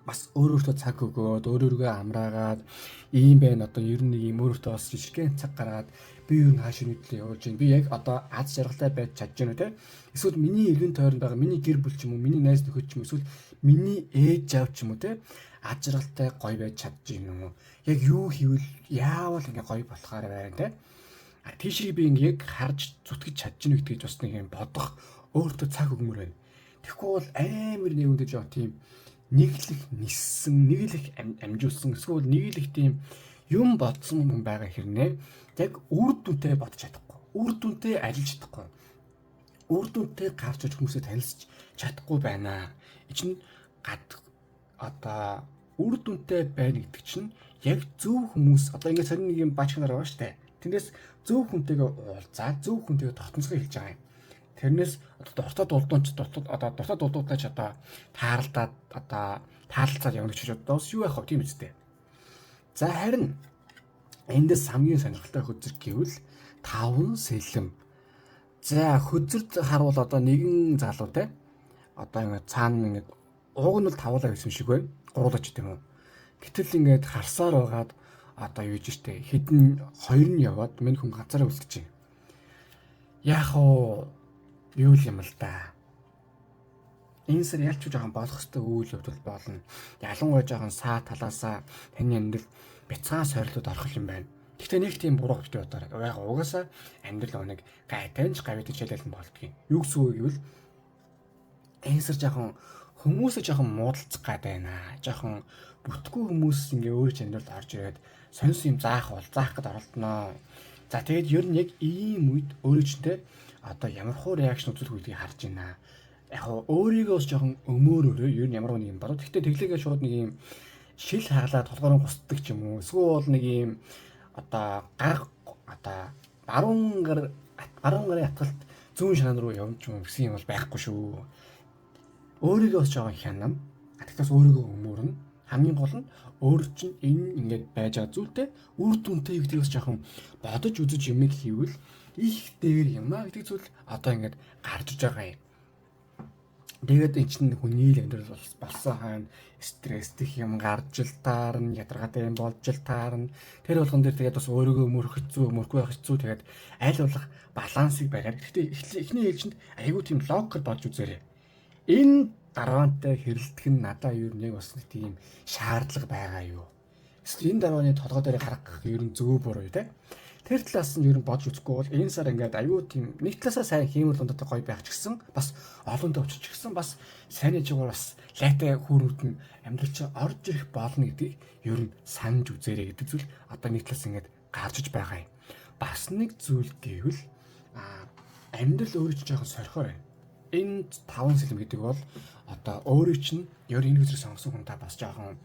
бас өөрөөртөө цаг өгөөд өөрөөргөө амраагаад ийм байна одоо ер нь нэг юм өөрөөртөө бас жишгэн цаг гаргаад би ер нь хаашаа нийтлээ явуулж байна. Би яг одоо аз жаргалтай байж чадж байна те. Эсвэл миний эргэн тойронд байгаа миний гэр бүл ч юм уу, миний найз нөхөд ч юм уу, эсвэл миний ээж аав ч юм уу те. Аз жаргалтай гоё байж чадж байна уу? Яг юу хийвэл яавал ингээ гоё болохоор байна те. Тийшээ би ингээ яг харж зүтгэж чадж гэнэ гэдгийг бас нэг юм бодох өөртөө цаг өгмөр байна. Тэгэхгүй бол амар нэг үндэ жоо тийм нэг л их ниссэн, нэг л их амжуулсан, эсвэл нэг л их тийм юм бодсон хүн байгаа хэрнээ яг үр дүнтэй бодож чадахгүй. Үр дүнтэй ажиллаж чадахгүй. Үр дүнтэй гарч иж хүмүүсээ танилцж чадахгүй байна. Энэ чинь одоо үр дүнтэй байна гэдэг чинь яг зөв хүмүүс одоо ингээд сонин нэг юм бач нар байгаа штэ. Тэндээс зөв хүнтэйгээ уулзаад зөв хүнтэйгээ тогтмолцоо хэлж байгаа юм. Тэрнээс дуртай дулдууч одоо тааралдаад одоо таалцаад явна гэж бодож бас юу яах вэ тийм үстэй. За харин эндээс хамгийн сонирхолтой хөзөр гэвэл 5 сэлэм. За хөзөрд харуул одоо нэгэн залуу те. Одоо ингэ цаана ингэ ууг нь бол тавуулаа байсан шиг байна. Гуруулаач тийм үү. Гэтэл ингээд харсаар байгаад одоо юу гэж штэ хэдэн 2 нь яваад минь хүн ганцаараа үлсэж байна. Яах вэ? Юу юм л да. Энэ сар ялч жоохон болох хэвээр үйл явдал болно. Ялангуяа жоохон саа талаасаа таны амьдрал бяцхан сорилтууд орох юм байна. Гэхдээ нэг тийм буруу битээ бодоорой. Яг угаасаа амьдрал өнөг гайтанч гавьдаг шалгалт болдгийг. Юу гэсэн үг гэвэл энэ сар жоохон хүмүүсээ жоохон муудалцах гад байна. Жоохон бүтггүй хүмүүс ингээ өөр чанарт орж ирээд сонс юм заах гээд оролдоноо. За тэгээд ер нь яг ийм үед өөрөө ч одоо ямар хуу реакшн үзүүлэх үүдгийг харж байна. Яг өөрийгөө бас жоохон өмөөрөөрөө ер нь ямар нэг юм бодоо. Гэхдээ тэглээгээ шууд нэг юм шил хаглаад толгойн гусдаг ч юм уу. Эсвэл нэг юм одоо баруун гарын атгалт зүүн шанаа руу явж юм гэсэн юм бол байхгүй шүү. Өөрийгөө бас жоохон хянам. Тэгтээс өөрийгөө өмөөрнө. Хамгийн гол нь өөр чинь энэ ингээд байж байгаа зүйлтэй үр дүнтэй гэдгийг бас жоохон бодож үзэж юм хийвэл их дээр юм аа гэдэг зүйл одоо ингээд гарч иж байгаа юм. Тэгээд эн чинь хүний л амьдрал болсон хаана стресстэй юм гарч ил таарна, ядаргаатай юм болж ил таарна. Тэр болгон дээр тэгээд бас өөрийгөө мөрөхгүй байх хэцүү тэгээд аль болох балансыг бариад. Гэхдээ эхний ээлжинд айгүй тийм логикл болж үзээрэй. Энэ даргаантай хэрэлдэх нь надад юу нэг бас нэг тийм шаардлага байгаа юу. Эсвэл энэ даргааны толгой дээр гаргах ер нь зөв буруу те. Тэр талаас нь ер нь бодж үзэхгүй бол энэ сар ингээд аюу тийм нэг талаасаа сайн хиймэл дундад гоё байх ч гэсэн бас олондоо очиж гэсэн бас сайн ээжгээр бас лайтай хүүрүүд нь амьдрал чинь орж ирэх болно гэдгийг ер нь санаж үзээрэй гэдэг зүйл одоо нэг талаас ингээд гарч иж байгаа юм. Бас нэг зүйл гэвэл амьдрал өөрөө чинь жоохон сорхоор байна. Энэ 5 сэлэм гэдэг бол одоо өөрөө чинь ер нь энэ хүсрэг сонгосон хүн та бас жоохон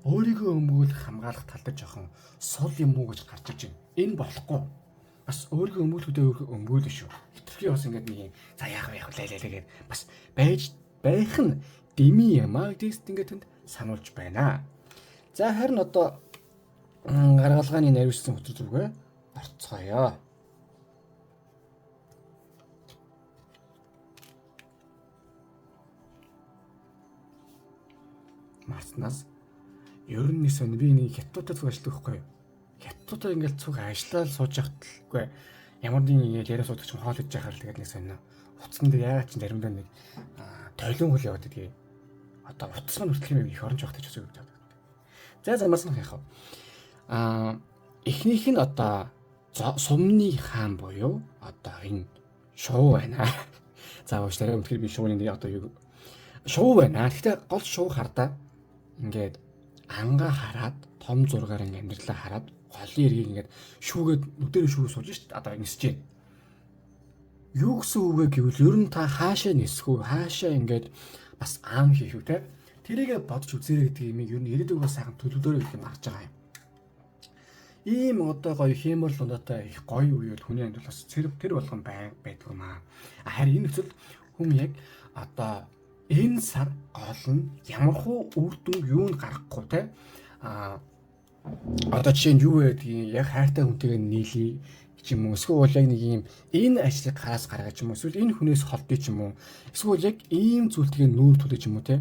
өөрийгөө өмгөөлөх хамгаалах тал дээр жоохон сул юм уу гэж гарч иж байна. Энэ болохгүй. Бас өөрийгөө өмгөөлөхдөө өөрийгөө өмгөөлнө шүү. Хитрхи бас ингээд нэг юм за яах вэ гэдэг бас байж байх нь дими юм аа гэдэгт ингээд тэнд сануулж байна. За харин одоо гаргалгааны наривчсан хөтөр зүгээ орцгоё. Марснаас ер нь сони би нэг хятадтай зүг ажилладаг байхгүй юу? бусдуудаа ингээл цуг ажиллаад сууж явахдаггүй ямар нэгэн ингээл яриа суудаг ч хоол идэж яхаар л тэгээд нэг сонино. Утсан дээр яагаад ч заримдаа нэг тойлон хөл яваад идэх. Одоо утас маань хүртэл юм их оронж явах гэж үзэж байдаг. За замаас нь яах вэ? Эхнийх нь одоо сумны хаан буюу одоо энэ шуу байна. За уучлаарай үнэхээр би шууны одоо юу шуу байна. Гэхдээ гол шуу хардаа ингээд ангаа хараад том зургаар ингээд амьдралаа хараад голын эргийг ингээд шүүгээд нүдээр шүүг сууж шít одоо нисэж байна. Юу гэсэн үг вэ гэвэл ер нь та хаашаа нисэх үү? Хаашаа ингээд бас аам хийх үү те? Тэрийгэ бодож үзээрэй гэдэг юм ер нь ирээдүг бас сайхан төлөвлөөрэй гэх юм харж байгаа юм. Ийм одоо гоё хиймэл лундатай их гоё үеэл хүний амьдрал бас тэр болгон байдаг юм аа. Харин энэ нөхцөлд хүн яг одоо энэ сар гол нь ямархуу үр дүн юунд гарахгүй те одоо жишээ нь юу байдгийг яг хайртай хүнтэйгээ нийлээ ч юм уу эсвэл яг нэг юм энэ ажлыг хараас гаргаж юм уу эсвэл энэ хүнээс холдъё ч юм уу эсвэл яг ийм зүйлтгээ нүүр төлөж юм уу те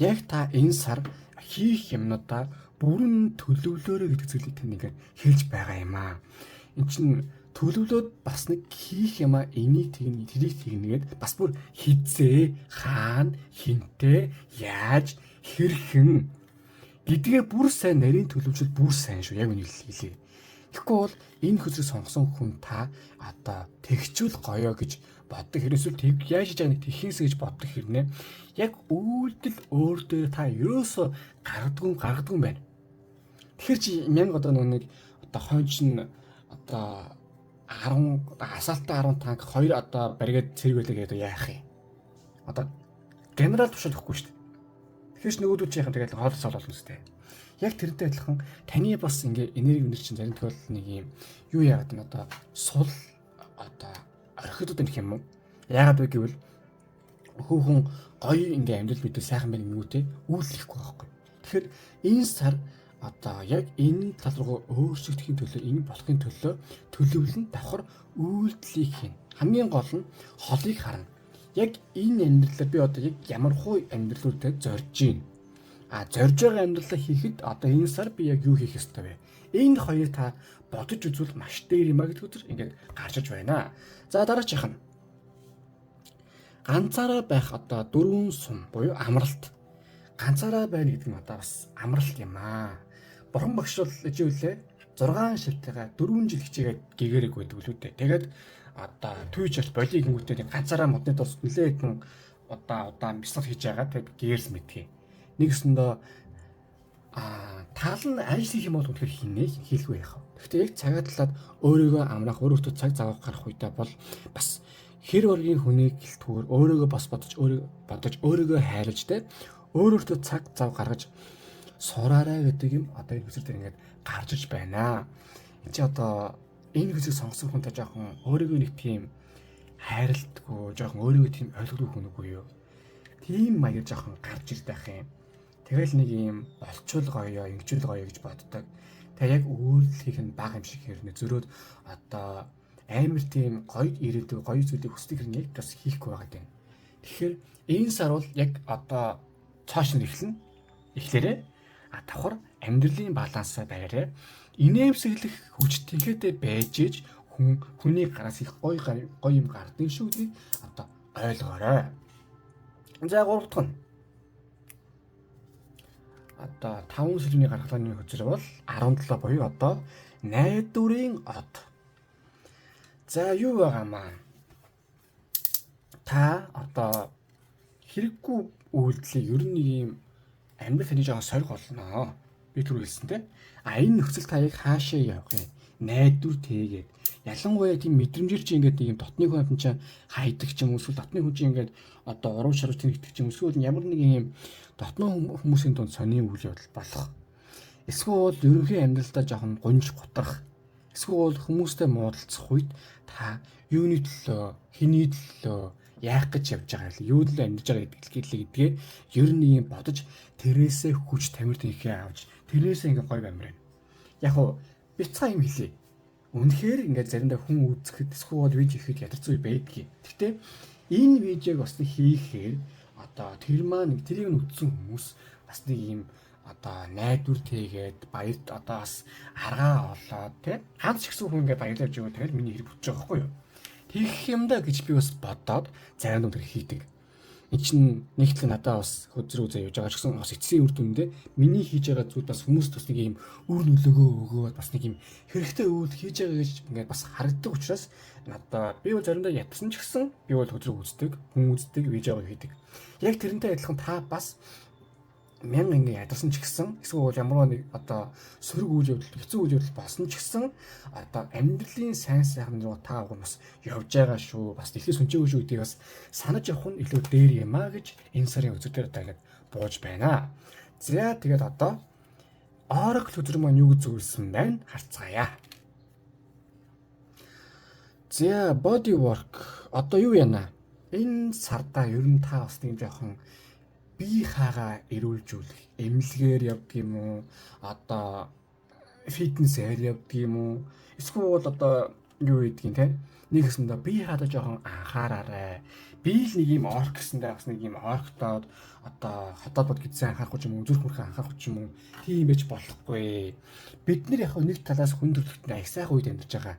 яг та энэ сар хийх юмнуудаа бүрэн төлөвлөөрэй гэдэг зүйлийг тань ингээд хэлж байгаа юм аа. Энд чинь төлөвлөөд бас нэг хийх юм аа энийг тэгнэ тэрийг тэгнэгээд бас бүр хизээ хаана хинтээ яаж хэрхэн гэдгээ бүр сайн нарийн төлөвлөл бүр сайн шүү яг үнийг хэлээ. Тэгэхгүй бол энэ хөзрийг сонгосон хүн та одоо тэгчүүл гоёо гэж боддог хэрэгсэл тэг яаж хийж байгааг тэхээс гэж боддог хэрнээ яг үйлдэл өөр дээр та ерөөсө гаргадгүй байна. Тэгэхээр чи мянга одоо нэг одоо хонч нь одоо 10 асаалтаа 10 танк 2 одоо бариад цэргэлээ гэдэг яах юм. Одоо генерал тушаал өгөхгүй шүү дээ. Тэгэхээр нөгөөдөө чи яхаа тэгээд хоолос олно үстэй. Яг тэрнтэй адилхан таны бас ингээ энерги өнөр чинь зарим тохиолдолд нэг юм юу яагаад нь одоо сул одоо орхидод нөх юм уу? Яагаад вэ гэвэл хүүхэн гоё ингээ амьдрал мэдээ сайхан байх юм уу те үйлчлэхгүй байхгүй. Тэгэхээр энэ сар одоо яг энэ тал руу өөрчлөгдөхийн төлөө энэ болохын төлөө төлөвлөн давхар үйлдэлийг хийн. Хамгийн гол нь холыг харна. Яг энэ амьдралаар би одоо яг ямар хуу амьдралуудад зорж гин. Зорж байгаа амьдралаа хийхэд одоо энэ сар би яг юу хийх ёстой вэ? Энэ хоёрыг та бодож үзвэл маш дээр юм а гэдэг үгээр ингээд гарч иж байна. За дараачих нь ганцаараа байх одоо дөрвөн сум буюу амралт. Ганцаараа байна гэдэг нь одоо бас амралт юм аа. Бурхан багш бол ижүүлээ 6 шивтэйгээ 4 жил хичээгээд гэгэрэг байдаг л үү дээ. Тэгээд одоо Twitch-д болиг хүмүүстээ ганцаараа модны тус нэлээд хүн удаан бяцлал хийж байгаа. Тэгээд гээрс мэдхий. Нэгсэндээ таал нь ажил хийх юм бол үнэхээр хийнэ хийлгүй яах вэ? Гэхдээ яг цагаа талаад өөрийгөө амраах, өөрөөсөө цаг зав гарах үедээ бол бас хэр өргийн хүнийг гэлтгүүр өөрийгөө бас бодож өөрийгөө хайрлаж те өөрөөсөө цаг зав гаргаж сураарай гэдэг юм одоо энэ хүсэл дээр ингээд гарч иж байна. Энд чи одоо энэ хүсэл сонгосон хүнтэй жоохон өөрийгөө нэг тийм хайрладгүй, жоохон өөрийгөө тийм ойлгохгүй хүн үгүй юу? Тийм маяг жоохон гарч ирдэг байх юм. Тэгэл нэг юм олчвол гоёо, ингэжүүл гоёо гэж боддог. Тэгээ яг үйлдэлийнх нь бага юм шиг хэрнээ зөрөөд одоо амар тийм гоё ирээдүй, гоё зүйлийг хүсдэг хэрнээ яг бас хийхгүй байгаа гэдэг. Тэгэхээр энэ сар бол яг одоо цааш нь эхлээрээ давхар амьдралын балансаа бариараа инээмсэглэх хүч тэнхээтэй байж иж хүний гараас их гоё юм гардыг шүү гэдгийг одоо ойлгоорой. За 3 дахь нь одоо 5 сэрний гаргалгааны хөзөр бол 17 буюу одоо найдварын од. За юу байгаамаа? Та одоо хэрэггүй үйлдэлийг ер нь нэг юм амьдрал таны жоохон сориг болно. Би түр хэлсэн те. Энэ нөхцөл та яг хаашаа явах юм? Найдвар тэгээд ялангуяа тийм мэдрэмжээр чи ингээд нэг юм дотны хүн чинь хайдаг ч юм уу эсвэл дотны хүн чинь ингээд одоо урам шарвар тэнэгдэх ч юм эсвэл ямар нэг юм дотны хүмүүсийн дунд сонин үйл явдал болох. Эсвэл ерөнхий амьдралдаа жоохон гунж гутрах. Эсвэл хүмүүстэй муудалцах үед та юуны төлөө, хэний төлөө яах гэж явж байгаа юм, юу л амьдж байгаа гэдгээ ер нь юм бодож тэрээсээ хүч тамир тэнхээ авч тэрээсээ ингээд гоё амирна. Яг уу бяцхан юм хэлээ. Үнэхээр ингээд заримдаа хүн үзэхэд эсвэл видео хийхэд ядарч байдгийг. Гэхдээ энэ видеог бас хийхээр одоо тэр маань тэрийг үзсэн хүмүүс бас нэг юм одоо найдвар тийгээд баярд одоо бас аргаа олоод тий ганц ч гэсэн хүн ингээ баярлаж өгөө тэгэл миний хэрэг бүтэж байгаа байхгүй юу. Тэгэх юм да гэж би бас бодоод зарим нь хийдэг. Энд чинь нэг л надад бас хөзрөө үзээ явж байгаа ч гэсэн бас эцсийн үр дүндээ миний хийж байгаа зүйл бас хүмүүст бас нэг юм үр нөлөөгөө өгөөд бас нэг юм хэрэгтэй үйл хийж байгаа гэж ингээд бас харагддаг учраас надад би бол заримдаа ятсан ч гэсэн би бол хөзрөө үздэг, хүн үздэг, видео хийдэг. Яг тэрнтэй адилхан та бас мянга ингээ ядарсан ч гэсэн эсвэл ямар нэг одоо сөрөг үйл явдал хэцүү үйл явдал болсон ч гэсэн одоо амьдралын сайн сайхан руу та бас явж байгаа шүү. Бас дэлхийд сүнжээгүй шүү гэдгийг бас санаж явах нь илүү дээр юм а гэж энэ сарын өдөр дээр таглаад бууж байна. За тэгээд одоо Oracle өдөр маань юу гэж зөвлөсөн байна харцгаая. За bodywork одоо юу яана? Энэ сарда ер нь та бас нэг жоохон бие хаагаа эрүүлжүүлэх, эмнэлгээр явдаг юм уу? Одоо фитнесээр явдаг юм уу? Эсвэл одоо юу гэдгийг те? Нэг хэсэндээ бие хаадаа жоохон анхаараарай. Би л нэг юм орк гэсэндээ бас нэг юм орктоод одоо хотод бод гэдсэн анхаарахгүй юм уу? Зүрх мөрхөө анхаарахгүй юм уу? Тийм байж болохгүй. Бид нар яг нэг талаас хүн төрлөختөнд их сайхан үед амьдарч байгаа.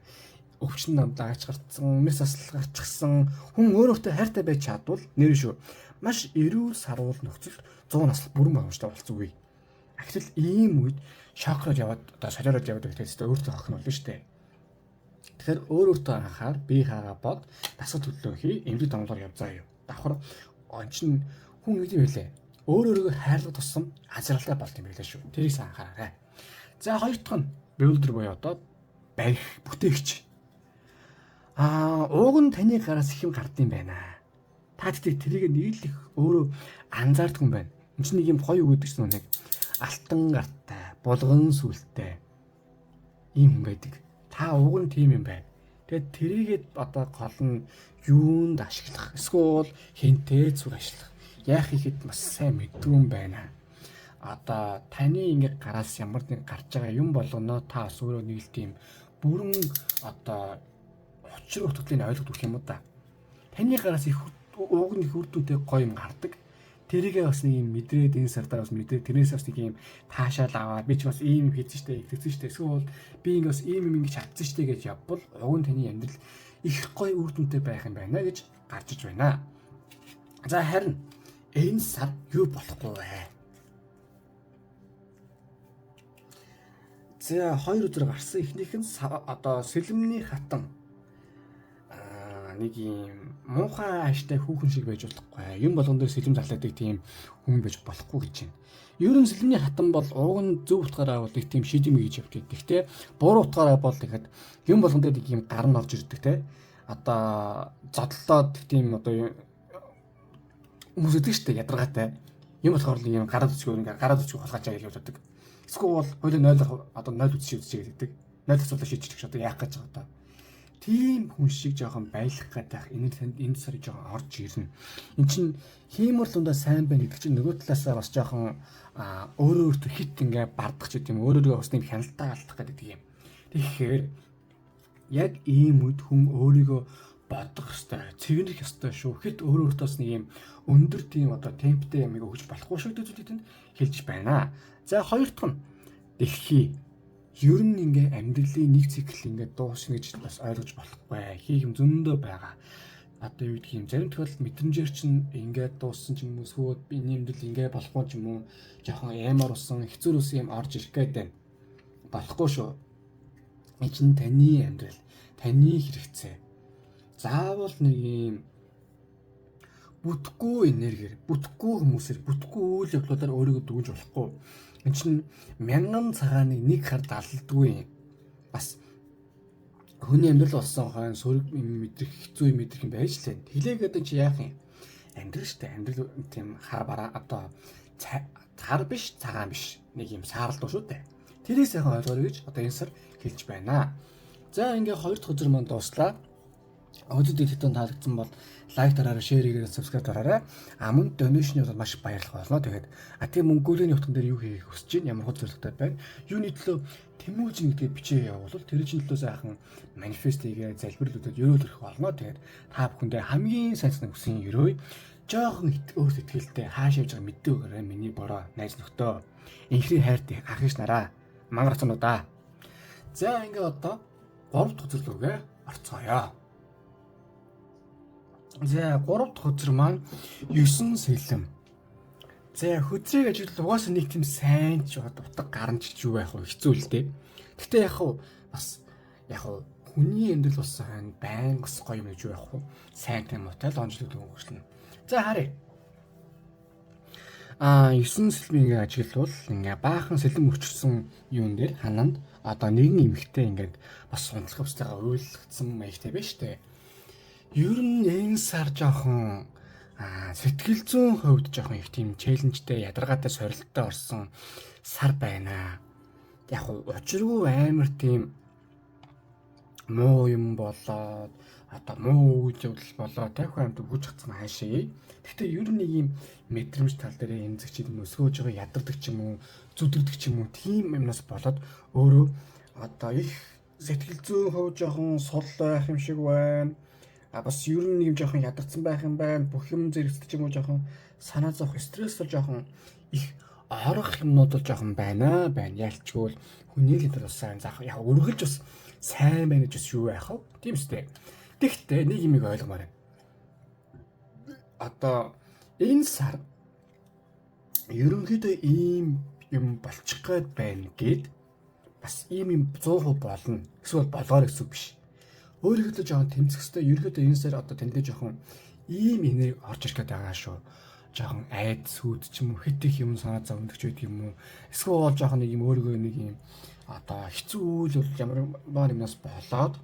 Өвчин нам дагаж гарцсан, мэс асал гарчсан хүн өөрөөтэй хайртай байж чадвал нэр шүү. Маш эрүүл сарвал нөхцөл 100 насл бүрэн боломжтой болцгоогүй. Ахил ийм үед шокрол яваад одоо солиорол яваад байхдаа өөртөө хохно болно шүү дээ. Тэгэхээр өөртөө анхаар бие хаагаа бод дасгал төлөө хий эмнэлэг томлоор явзаа юу. Давхар он чин хүн юу юм бэлээ. Өөрөөрөө хайрлах тусам азралтай болт юм байлаа шүү. Тэрийг анхаарай. За хоёр дахь нь builder буюу одоо барих бүтээгч. Ууг нь таны гараас их юм гардыг байна. Та тэрийг нэг л их өөрөө анзаардаг юм байна. Энд чинь нэг юм гоё үг гэдэг чинь нэг алтан гарттай, булган сүлтэй ийм юм байдаг. Та ууг нь тийм юм байна. Тэгээд тэрийгэд одоо гол нь юунд ашиглах, эсвэл хинтээ зүг ашиглах. Яах ихэд бас сайн мэдгүй юм байна. Одоо таны ингээ гараас ямар нэг гарч байгаа юм болгоно та бас өөрөө нэг л тийм бүрэн одоо учир утгыг ойлгох юм уу да. Таны гараас их ууг нь үр дүнтэй гоё юм гардаг. Тэрийгээ бас нэг юм мэдрээд энэ сардаа бас мэдрээд тэрнээс бас нэг юм таашаал аваад би ч бас ийм юм хийсэн штэ, итгэсэн штэ. Эсвэл би ингэ бас ийм юм ингэ чадсан штэ гэж явбал уг нь таны амьдрал их гоё үр дүнтэй байх юм байна гэж гарч иж байна. За харин энэ сар юу болохгүй вэ? За 2 өдөр гарсан ихнийх нь одоо сэлэмний хатан нэг юм муухай ааштай хүүхэн шиг байж болохгүй. Юм болгон дээр сэлэм залаадаг тийм хүн байж болохгүй гэж байна. Ер нь сэлэмний хатан бол ууг нь зөв утгаараа бол нэг тийм шийдэм хийж явдаг. Гэхдээ буруу утгаараа бол тэгэхэд юм болгон дээр нэг юм гар нь орж ирдэг те. Одоо зодлоод тийм одоо хүмүүс өгдөг штэ ядаргаатай. Юм болохоор нэг юм гараад үсгөө ингээ гараад үсгөө холгаачаа гэж явдаг. Эсвэл хуулийн 0 одоо 0 үсчихээ гэдэг. 0 асуудал шийдчих ч одоо яах гэж байгаа даа. Тийм хүн шиг жоохон байлах гэдэг энэ сар жоохон орж ирнэ. Эн чинь хиймэр дундаа сайн байна гэдэг чинь нөгөө талаасаа бас жоохон өөртөө хит ингээ бардах ч гэдэм өөрөөрөө бас нэг хяналтаа алдах гэдэг юм. Тэгэхээр яг ийм үед хүн өөрийгөө бодох ёстой, цэвэрх ёстой шүү. Хит өөрөөс нэг юм өндөр тийм одоо темптэй ямиг өгч болохгүй шүү гэдэг зүйлийг хэлж байна. За хоёр дахь нь дэлхий ер нь ингээ амьдралын нэг цикл ингээ дуусна гэж бас ойлгож болохгүй. Хийх юм зөндөө байгаа. Одоо юу гэх юм зарим тохиолдолд мэдрэмжээр чинь ингээ дууссан ч юм уу эсвэл би нэмдэл ингээ болохгүй ч юм уу жоохон аймаар усан хэцүү үсэн юм орж ирэх гээд байна. Болохгүй шүү. Энэ чинь таны амьдрал, таны хэрэгцээ. Заавал нэг юм бүтггүй энергиэр, бүтггүй хүмүүсээр, бүтггүй үйл явдлуудаар өөрийгөө дүгнж болохгүй. Энд чинь мянган цагааныг нэг хар далдаггүй. Бас хүний амьдрал болсон хойно сөрөг мэдрэх, хэцүү мэдрэх юм байж лээ. Хэлээгээд чи яах юм? Амьдрал штэ, амьдрал тийм хар бараа одоо цар биш, цагаан биш. Нэг юм саарлуу шүү дээ. Тэрийг сайхан ойлгоорой гэж одоо энэ сар хэлж байна. За ингээ хоёр дахь өдөр маань дууслаа. Өдөрт хэдэн таалагдсан бол лайк дараарай, шеэр хийгээд subscribe дараарай. Мөн donation-ыг бол маш баярлах болно. Тэгээд тийм мөнгөлийн утган дээр юу хийх хүсэж байна? Ямар хөл зорилготой байна? Юуны төлөө тэмүүлж нэгдээ бичээ явуул тэр чинь төлөө сайхан манифест хийгээд залбирлуудад өрөөл өрөх болно. Тэгээд та бүхэндээ хамгийн сайн хүссэн өрөөе. жоохон өөр сэтгэлтэй хааш явж байгаа мэддэг өгөрэй миний бороо найз нөхдөө. Инхрийн хайрт анх иш нараа. Мангар цануудаа. За ингээ одоо 3 дахь үзэл рүүгээ орцгоё. За 3 дахь үзэр маань 9 сэлэм. За хөдрийг ажиглал угаасаа нэг тийм сайн ч утга гарамж ч юу байх вэ хэцүү л дээ. Гэтэ яг хав бас яг хав хүний амьдрал болсон хань байнгас гоё юм гэж юу явах вэ? Сайн тийм моtel онцлог өгөрснө. За харъя. 9 сэлмийн ажиглал бол ингээ баахан сэлэм өчрсөн юун дээр хананд одоо нэгэн эмэгтэй ингээд бас сундлах өвстойгоо уйлгцсан маягтай байна штэ. Ер нь энэ сар жоохон сэтгэл зүйн хувьд жоохон их тийм челленжтэй ядаргаатай сорилттой орсон сар байна. Яг учиргүй амар тийм муу юм болоод одоо муу үйл явдал болоод тавих амьд өгч чадсан хаашаа. Гэхдээ ер нь нэг юм мэдрэмж тал дээр эмзэгчид юм өсгөөж байгаа ядардаг ч юм уу, зүдэрдэг ч юм уу тийм юмнаас болоод өөрөө одоо их сэтгэл зүйн хувьд жоохон сул байх юм шиг байна. Бас ер нь юм жоохон ядарсан байх юм байна. Бүх юм зэрэгцэж юм уу жоохон санаа зовх стресс бол жоохон их орох юмнууд бол жоохон байна. Ялчгүй хүний л энэ бас сайн заах. Яг өргөлж бас сайн байна гэж бас юу байх вэ? Тийм үстэй. Тэгэхдээ нэг юмыг ойлгомоор байна. Одоо энэ сар ерөнхийдөө ийм юм болчих гээд байна гэд бас ийм юм 100% болно. Эсвэл болгоор гэсэн үг биш. Өөрийнхөө жоохон тэмцэхстэй ерөөдөө энэ сар одоо тэндээ жоохон ийм энерги орж ирэх гээд байгаа шүү. Жоохон айд сүуд ч юм уу хит их юм санаа зовдөгч байдаг юм уу. Эсвэл жоохон нэг юм өөрийгөө нэг юм одоо хэцүү үйл бол ямар баа юмнаас болоод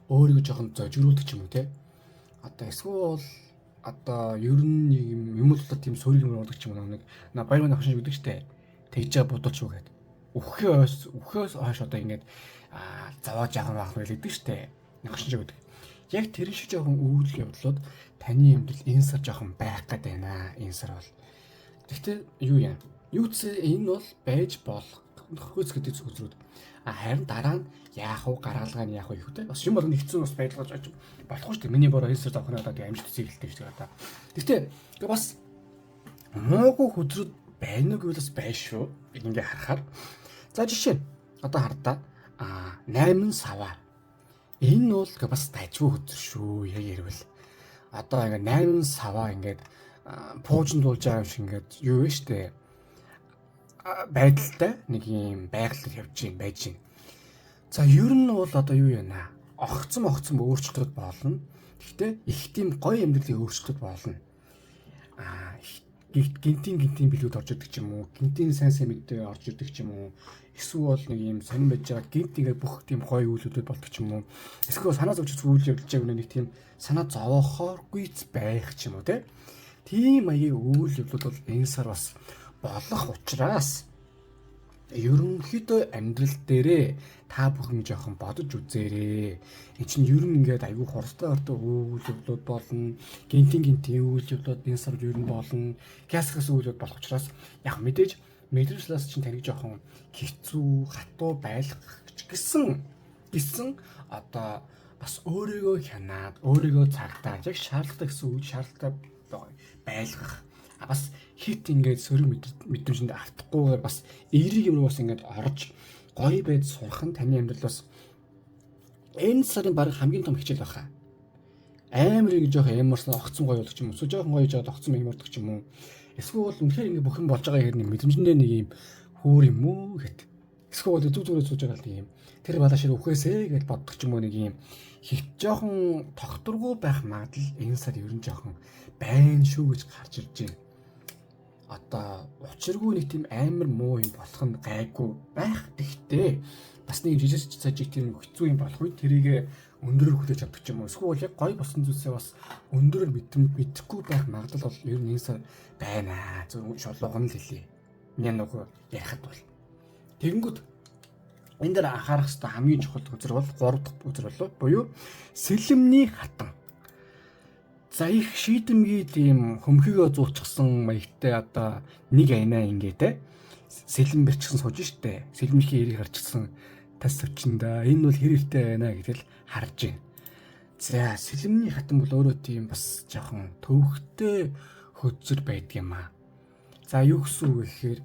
өөрийгөө жоохон зожигруулдаг ч юм уу те. Одоо эсвэл одоо ер нь нэг юм л одоо тийм сөрөг юм болдог ч юм уу нэг баяр баян ахшин гэдэг штэ. Тэгж бодолч уу гэдэг. Өөхөөс хойш одоо ингэж заваа жаахан байх байл гэдэг штэ. Нагшин шиг гэдэг. Яг тэр шиг жоохон үйл явдлууд таны амьдрал энэ сар жоохон байх гээд байна. Энэ сар бол. Гэхдээ юу юм? Юу ч энэ бол байж болох хөөс гэдэг зүйлүүд. Харин дараа нь яах вэ? Гаргалгаа нь яах вэ гэхтэй. Бас юм болгоны хэцүү бас байдлаж болохгүй шүү дээ. Миний бороо энэ сар завхнаа одоо амжилт хэсэгтэй шүү дээ. Гэхдээ бас муугүй хөдрөд байна уу гэвэл бас байна шүү. Ингээ харахаар. За жишээ. Одоо хардаа 8 саваа. Энэ бол бас дайжгүй хөдөр шүү. Яг ярил. Одоо ингээ 8 саваа ингээд пуужинд болж байгаа юм шиг ингээд юу вэ штэ. Байдалтай нэг юм байгаль явж байж байна. За ер нь бол одоо юу юм аа? Огцом өөрчлөлт болно. Гэхдээ их тийм гоё амьдралын өөрчлөлт болно. Гинтийн билүүд орж ирдэг ч юм уу, гинтийн сайн мэдээ орж ирдэг ч юм уу. Эсвэл нэг юм сонирн байж байгаа гинт ингээд бүх тийм гоё үйлдэлүүд болдог ч юм уу. Эсвэл санаа зовж үйл явдалж байгаа нэг тийм санаа зовоохооргүй байх ч юм уу те. Тийм маягийн үйл явдлууд бол энэ сар бас болох учраас ерөнхийдөө амьдрал дээрээ та бүхэн жоохон бодож үзээрэй. Энд чинь ер нь ингээд айгүй хурцтай үйл явдлууд болно. Гинтийн үйл явдлууд энэ сар ер нь болно. Гясгас үйл явдал болох учраас яг мэдээж мэдрэмжлээс чинь таныг жоохон хэцүү, хатуу байлгах гэсэн одоо бас өөрийгөө хянаад, өөрийгөө цагтааж яг шаардлагатай гэсэн үйл шаардлагатай байлгах. Бас хит ингээд сөрөг мэдрэмжинд автахгүйгээр бас эерэг юм уу бас ингээд орж гоё байд сурах нь таны амьдрал бас энэ сарын баг хамгийн том хичээл баха. Амар ингэ жоох ямарсан огцсон гоё болчих юм уу? Эсвэл жоохон гоё жаад огцсон ямардаг ч юм уу? Эсвэл үнэхээр ингэ бүх юм болж байгаа хэрэг мэдрэмжэндээ нэг юм хүүр юм уу гэт. Эсвэл зүг сууж байгаа л юм. Тэр балашир үхээсээ гэж боддог ч юм уу нэг юм хит жоохон тогтургүй байх магадлал энэ сар ер нь жоохон байна шүү гэж гарч ирж байна. Одоо учиргүй нэг тийм амар муу юм болох нь гайгүй байх. Гэхдээ бас нэг жижиг сажиг тийм хэцүү юм болох үед тэрийг өндөрөөр хүлээж авдаг ч юм уу. Эсвэл яг гоё болсон зүйлсээ бас өндөрөөр мэдэхгүй байх магадлал бол ер нь энэ сар байна. Зөв шулуухан л хэлье. Миний нөгөө ярихад бол. Тэгэнгүүт энэ дээр анхаарах хэрэгтэй хамгийн чухал үзэр бол 3 дахь үзэр болов буюу сэлэмний хатан. За их шийдэмгий тийм хөмхөгөө зуучсан маягтай одоо нэг айнаа ингээд сэлэм бэрчсэн сууж штэ. Сэлэмхийн эрийг харчихсан тас өвчнда энэ бол хэрэгтэй байна гэдэл харж байна. За сэлэмний хатан бол өөрөө тийм бас жоохон төвөгтэй хөзөр байдаг юм аа. За юу гэсэн үг гэхээр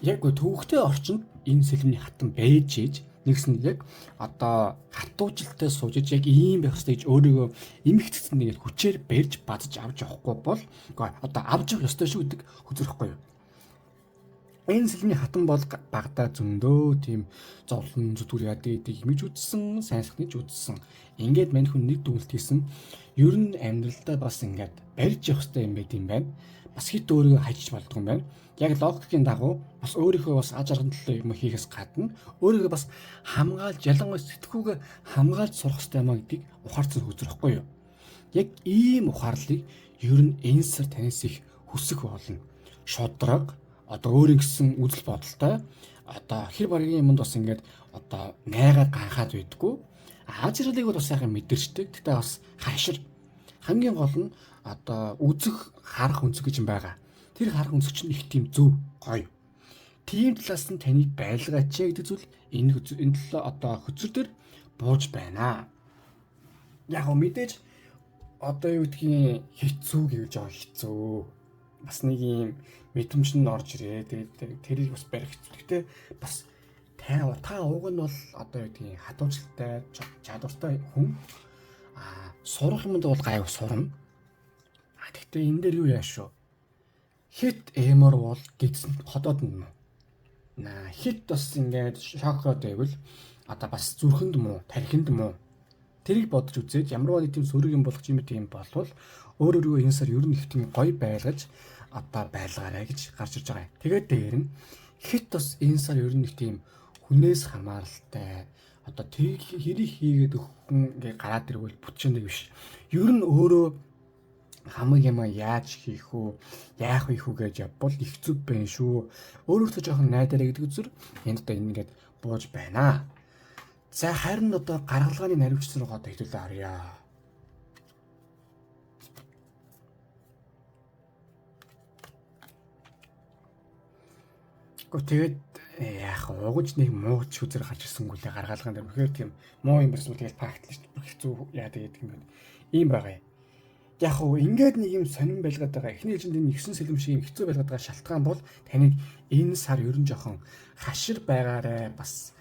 яг төвөгтэй орчинд энэ сэлмний хатан байж ийж нэгсэн яг одоо хатуужилтаа сууж яг ийм байх ёстой гэж өөрийгөө эмх цэцэн нэгэд хүчээр барьж бадж авч явахгүй бол одоо авч явах ёстой шүү гэдэг хөзөрөхгүй юу. Энэ сэлмний хатан бол багада зөндөө тийм зовлон зүтгүүр яадаг имиж үтсэн, сайнсхнэж үтсэн. Ингээд мань хүн нэг дүгнэлт хийсэн. Ер нь амьдралдаа бас ингээд барьж явах ёстой юм байт юм байна. Бас хит өөрийгөө хajиж болдго юм байна. Яг логикийн дагуу бас өөрийнхөө бас аж арган төлөө юм хийхээс гадна өөрийгөө бас хамгаалж ялангуяа сэтгүүгээ хамгаалж сурах хэрэгтэй юм а гэдгийг ухаарсан хөзөрөхгүй юу. Яг ийм ухаарлыг ер нь энэ сар танаас их хүсэх болно. Шудраг одоо өөрийн гэсэн үзэл бодолтой одоо хэр баргийн юмд бас ингээд одоо найгаад ганхаад байдгүй. Аж аргалыг бол бас сайхан мэдэрчдэг. Гэтэ бас хашир хамгийн гол нь одоо үзэх харах өнцөг гэж юм байгаа. Тэр харах өнцөг чинь их тийм зөв гоё. Тийм талаас нь таныг байлгаач гэдэг зүйл энэ төлөө одоо хөзөр төр бууж байна. Яг гоо мэдээж одоо юу гэдгийг хэцүү гэж байгаа хэцүү. Бас нэг юм мэдрэмж нь орж ирээ. Тэгээд тэрийг бас барих хэцүү. Гэхдээ бас та уг нь бол одоо юу гэдгийг хадуужилттай чадвартай хүн сурах юмд бол гайв сурна. Гэхдээ энэ дээр юу яаш шүү. Хит эмор бол гэдсэн ходоод нь. Хит бас ингээд шокод байвал одоо бас зүрхэнд муу, тархинд муу. Тэрийг бодож үзээд ямарваа нэг тийм сөрөг юм болох юм болвол өөрөөрөө энэ сар ер нь их тийм гоё байлгаж одоо байлгаарай гэж гарч ирж байгаа юм. Тэгээд дээр нь хит бас энэ сар ер нь их тийм хүнээс хамааралтай одоо тэрийг хэрийг хийгээд өгөн ингээ гараад ирвэл бүтчэндээ биш. Ер нь өөрөө хамаг юм яаж хийх үү, яах вэ гэж явбал их зүв байна шүү. Өөрөөсөө жоохон найдаарай гэдэг үзэр энд одоо ингээд бууж байна. За харин одоо гаргалгааны наривчсан руу одоо хэвлэлээ харъя. Тэгээд яах угаж нэг мууч хүзэр гарч ирсэнгүй л гаргалгаан дээр үнэхээр тийм муу юм барьсан тэгэл факт л шүү дээ. Хэцүү яадаг гэдэг юм байна. Ийм байгаа юм. Яг уу ингээд нэг юм сонирн байлгаад байгаа. Эхний ээлжинд энэ 9 сэлэм шиг хэцүү байлгаад байгаа шалтгаан бол таныг энэ сар ерөн жоохон хашир байгаарэ бас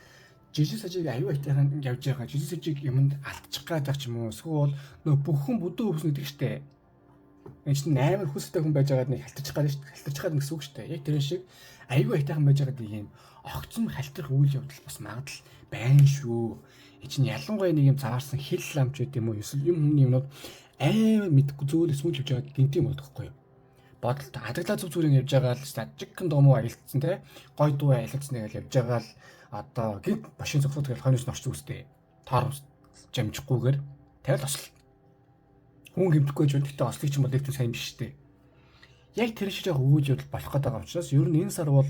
жижиг сажиг аюу айтайхан явж байгаа. Жижиг сажиг юмд алдчих гад ч юм уу. Эсвэл нөө бүхэн бүдүүн өвснө гэдэг штэ. Энэ чинь 8 хүсэлтэй хүн байж байгаад нэг халтчих гад штэ. Халтчих гад гэсэн үг штэ. Яг тэр шиг аюу айтайхан байж байгаад ийм огцон халтрах үйл явдал бас магадл байна шүү. Энэ чинь ялангуяа нэг юм заваарсан хил ламч гэдэг юм уу? Эсвэл юм хүний юмнууд мэдгүй зөөл эсвэл явж байгаа гинт юм бодохгүй юу. Бодолт адаглаа зүг зүрийн явж байгаа л жигхэн дому аялцсан те гой дуу аялцсан гэж явж байгаа л одоо гинт машин зогсоод тэгэл хойноос нь орч үзтээ таар жамжихгүйгээр тэгэл осол хүн гэмтэхгүй ч үнэхдээ ослыг ч юм бол нэг тийм сайн биш штэ. Яг тэр шиг яг өвөж явдал болох гэдэг байгаа учраас ер нь энэ сар бол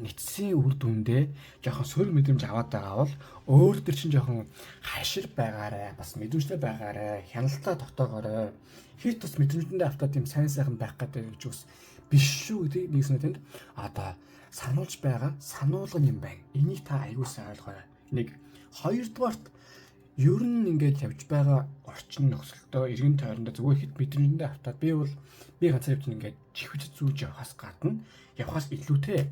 нэцсийн үр дүндээ жоохон сөрөг мэдрэмж аваад байгаа бол өөр төр чинь жоохон хашир байгаарэ бас мэдрэмжтэй байгаарэ хяналтаа тогтоогоорой хит бас мэдрэмжтэндээ автаа тийм сайн сайхан байх гэдэг гэж бас биш шүү гэдэг нэгснэ тэнд одоо сануулж байгаа сануулга юм байна. Энийг та аягүй сайн ойлгоорой. Нэг хоёрдугаарт ер нь ингээд явж байгаа орчин нөхцөлтөө эргэн тойрондоо зүгээр хит мэдрэмжтэндээ автаад би ганцаар явж ингээд чихвэж зүүж явахаас гадна явахаас илүүтэй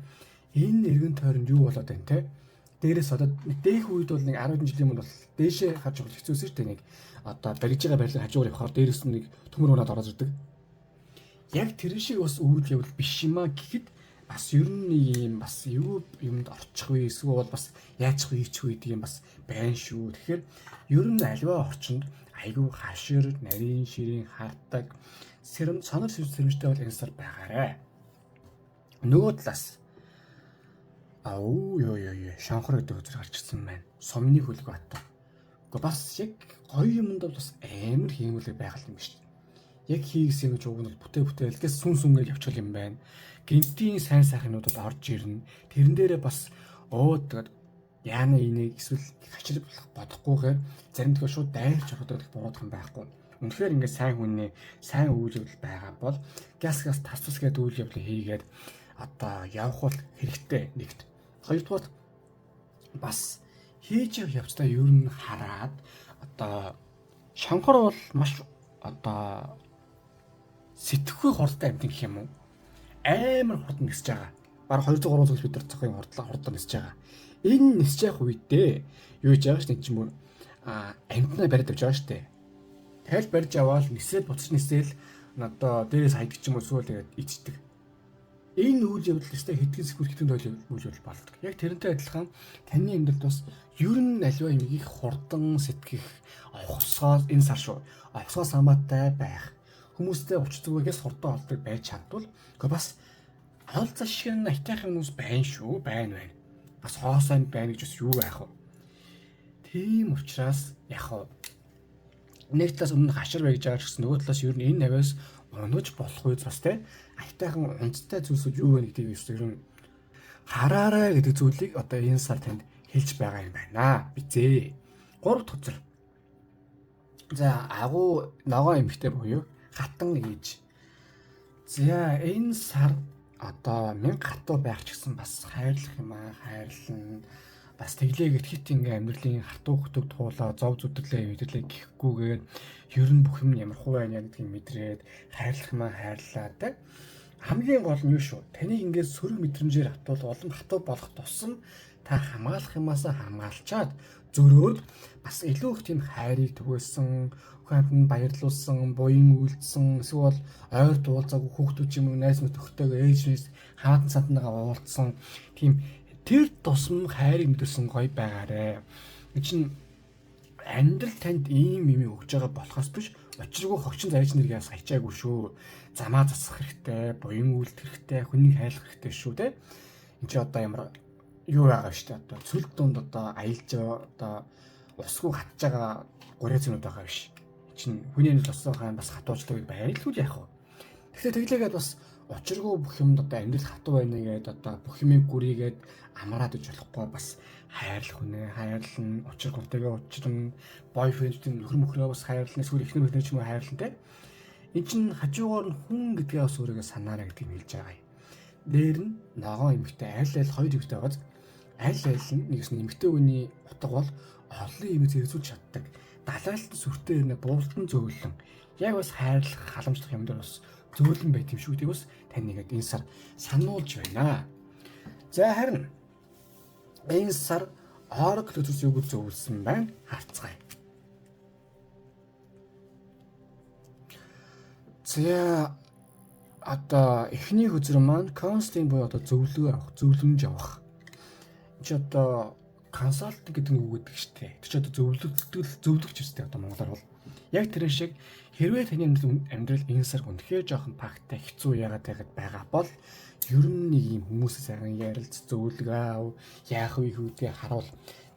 энэ эргэн тойронд юу болоод байна те? Дээрээс одоо дээх үед бол нэг 10 жилийн өмнө бол дээшээ харж явах хэцүүсэн шүү дээ нэг одоо барьж байгаа барилга хажуугаар явахаар дээрээс нь нэг төмөр унаад ороод ирдэг. Яг тэр шиг бас үйл явдал биш юм а гэхэд бас ер нь юм бас юу юмд орчих вэ эсвэл бас яачих вэ хийчих вэ гэдэг юм бас байна шүү. Тэгэхээр ер нь альва орчинд айгүй хашир, нарийн ширийн хартаг санар сэрэмжтэй бол энэ сар байгаарэ. Нөгөө талаас шанхар гэдэг үзэр гарч ирсэн байна. Сумны хөлөг бат. Гэхдээ бас яг гоё юмд бол бас амар хиймүүлэг байгаль юм шүү дээ. Яг хийгсэн гэж уг нь бүтээлгээс сүн сүнгээр явчихвал юм байна. Гинтийн сайн сайхнууд бол орж ирнэ. Тэрэн дээрээ бас тэгээд яана энийг эсвэл хачир бодохгүйгээр зарим төгөө шууд дайрч ороход буудах юм байхгүй. Үнэхээр ингээд сайн хүний сайн үйл явдал байгаа бол газ тас гэдэг үйл явдлыг хийгээд одоо явах бол хэрэгтэй нэгт. Хоёрдугаар бас хийж явцдаа ер нь хараад одоо шанхар бол маш одоо сэтгэхгүй хурдтай амьд гэх юм уу? Амар хурдан нисэж байгаа. Бараг 200 300 км цагийн хурдтай нисэж байгаа. Энэ нисэж явах үедээ юу хийж байгаа ш нь юм амьтнаа бариад авч байгаа штэ. Тэгэл барьж аваад нисээд буцаж нисээл одоо дээрээс хайдаг ч юм уу эсвэл тэгээд ичдэг. Энэ үйл явдал өстэй хэдхэн секунд хэдхэн үйл явдал болдог. Яг тэрнтэй адилхан таны амьдралд бас ер нь аливаа юм их хурдан сэтгэх, овхосгоо энэ сар шүү. Овхосгоо самаатай байх. Хүмүүстэй ууч зүгээс хурдан олдог байж чадвал гэхдээ бас хаалцаа шиг айтайхан хүмүүс байна шүү, байна. Бас хоосойнд байна гэж бас юу байх вэ? Тийм учраас яг нэг талаас өмнө хашир байж байгаа ч гэсэн нөгөө талаас ер нь энэ навиас унаж болох үе бас те айтайхан унцтай зүйлсүүд юу вэ гэдгийг ер нь хараарай гэдэг зүйлийг одоо энэ сар танд хэлж байгаа юм байна. Бизээ. 3 дахь үзэл. За агуу ногоо эмхтэй буюу хатан ээж. За энэ сар одоо 1000 хатуу байх ч гэсэн бас хайрлах юм аа, хайрлна. Бас тэглээ гэхэд ингээ амьдралын хатуу хөтөг туулаа, зов зүдэрлээ, мэдэрлээ гэхгүйгээр ер нь бүх юм ямар хуу байна гэдгийг мэдрээд хайрлах юм аа, хайрлаа те. Хамгийн гол нь юу шүү? Таныг ингээд сөрөг мэдрэмжээр хатвал улам хатуу болох тусам та хамгаалах юмаас хамгаалчаад зөрөөд бас илүү их тийм хайрыг түгээсэн, хүүхэнд баярлуулсан, буян үйлдсэн, эсвэл ойр дуулзаагүй хүүхдүүд юм уу, найз нөхдөйгөө ээжнээс хаан цантайгаа уулзсан тийм тэр тусам хайрыг мэдэрсэн гоё байгаарэ. Энэ чинь амьдрал танд ийм юм өгж байгаа болохоос биш очиргүй хогчин зарж нэргээс хайчаагүй шүү. Замаа засах хэрэгтэй, буян үйлдэх хэрэгтэй, хүнийг хайлах хэрэгтэй шүү те. Энд чи одоо ямар юу байгаа шүү дээ. Одоо цүлд дунд одоо аялж одоо усгүй хатж байгаа гурай зэнүүд байгаа биш. Чин хүний амьдрал болсон хаан бас хатууждаг байрлуул яах вэ? Тэгэхээр тэглээгээд бас учиргүй бүх юмд одоо амьдрал хатуу байна гэдэг одоо бүх юмыг гүрийгээд амраад иж болохгүй бас хайрлах үнэ, хайрлна, учир гонтэйгээ учрна, бойфрендтэй нөхөр мөхрөө бас хайрлна, эсвэл эхнэр мөхнөө ч юм уу хайрлна те. Энд чинь хажуугаар нь хүн гэдгээ бас өөрийгөө санаарай гэдгийг хэлж байгаа юм. Дээр нь ногоо эмэгтэй аль хоёр эмэгтэй байгааз аль нь нэгс эмэгтэй хүний утга бол олон юм зэрэгцүүлж чаддаг. Далайлтан сүртэй ирнэ буултан зөөлөн. Яг бас хайрлах халамжлах юм дээр бас зөөлөн байт юм шүү. Тэг бас танийгээд энэ сар сануулж байна. За харин энэ сар Oracle төс юг зөвлөсөн байна. Харцгаая. За одоо эхний хөзөр маань counseling буюу одоо зөвлөмж авах. Энд чи одоо консалтинг гэдэг үг гэдэг штеп. Тэр чи одоо зөвлөгч үстэй одоо монголоор бол яг тэр шиг хэрвээ таны амьдрал энэ сар үнэхээр жоохон пактай хэцүү яагаад байгаа бол ер нь нэг юм хүмүүсээс сайхан ярилц зөвлөгөө ав яах вэ хүүдээ харуул.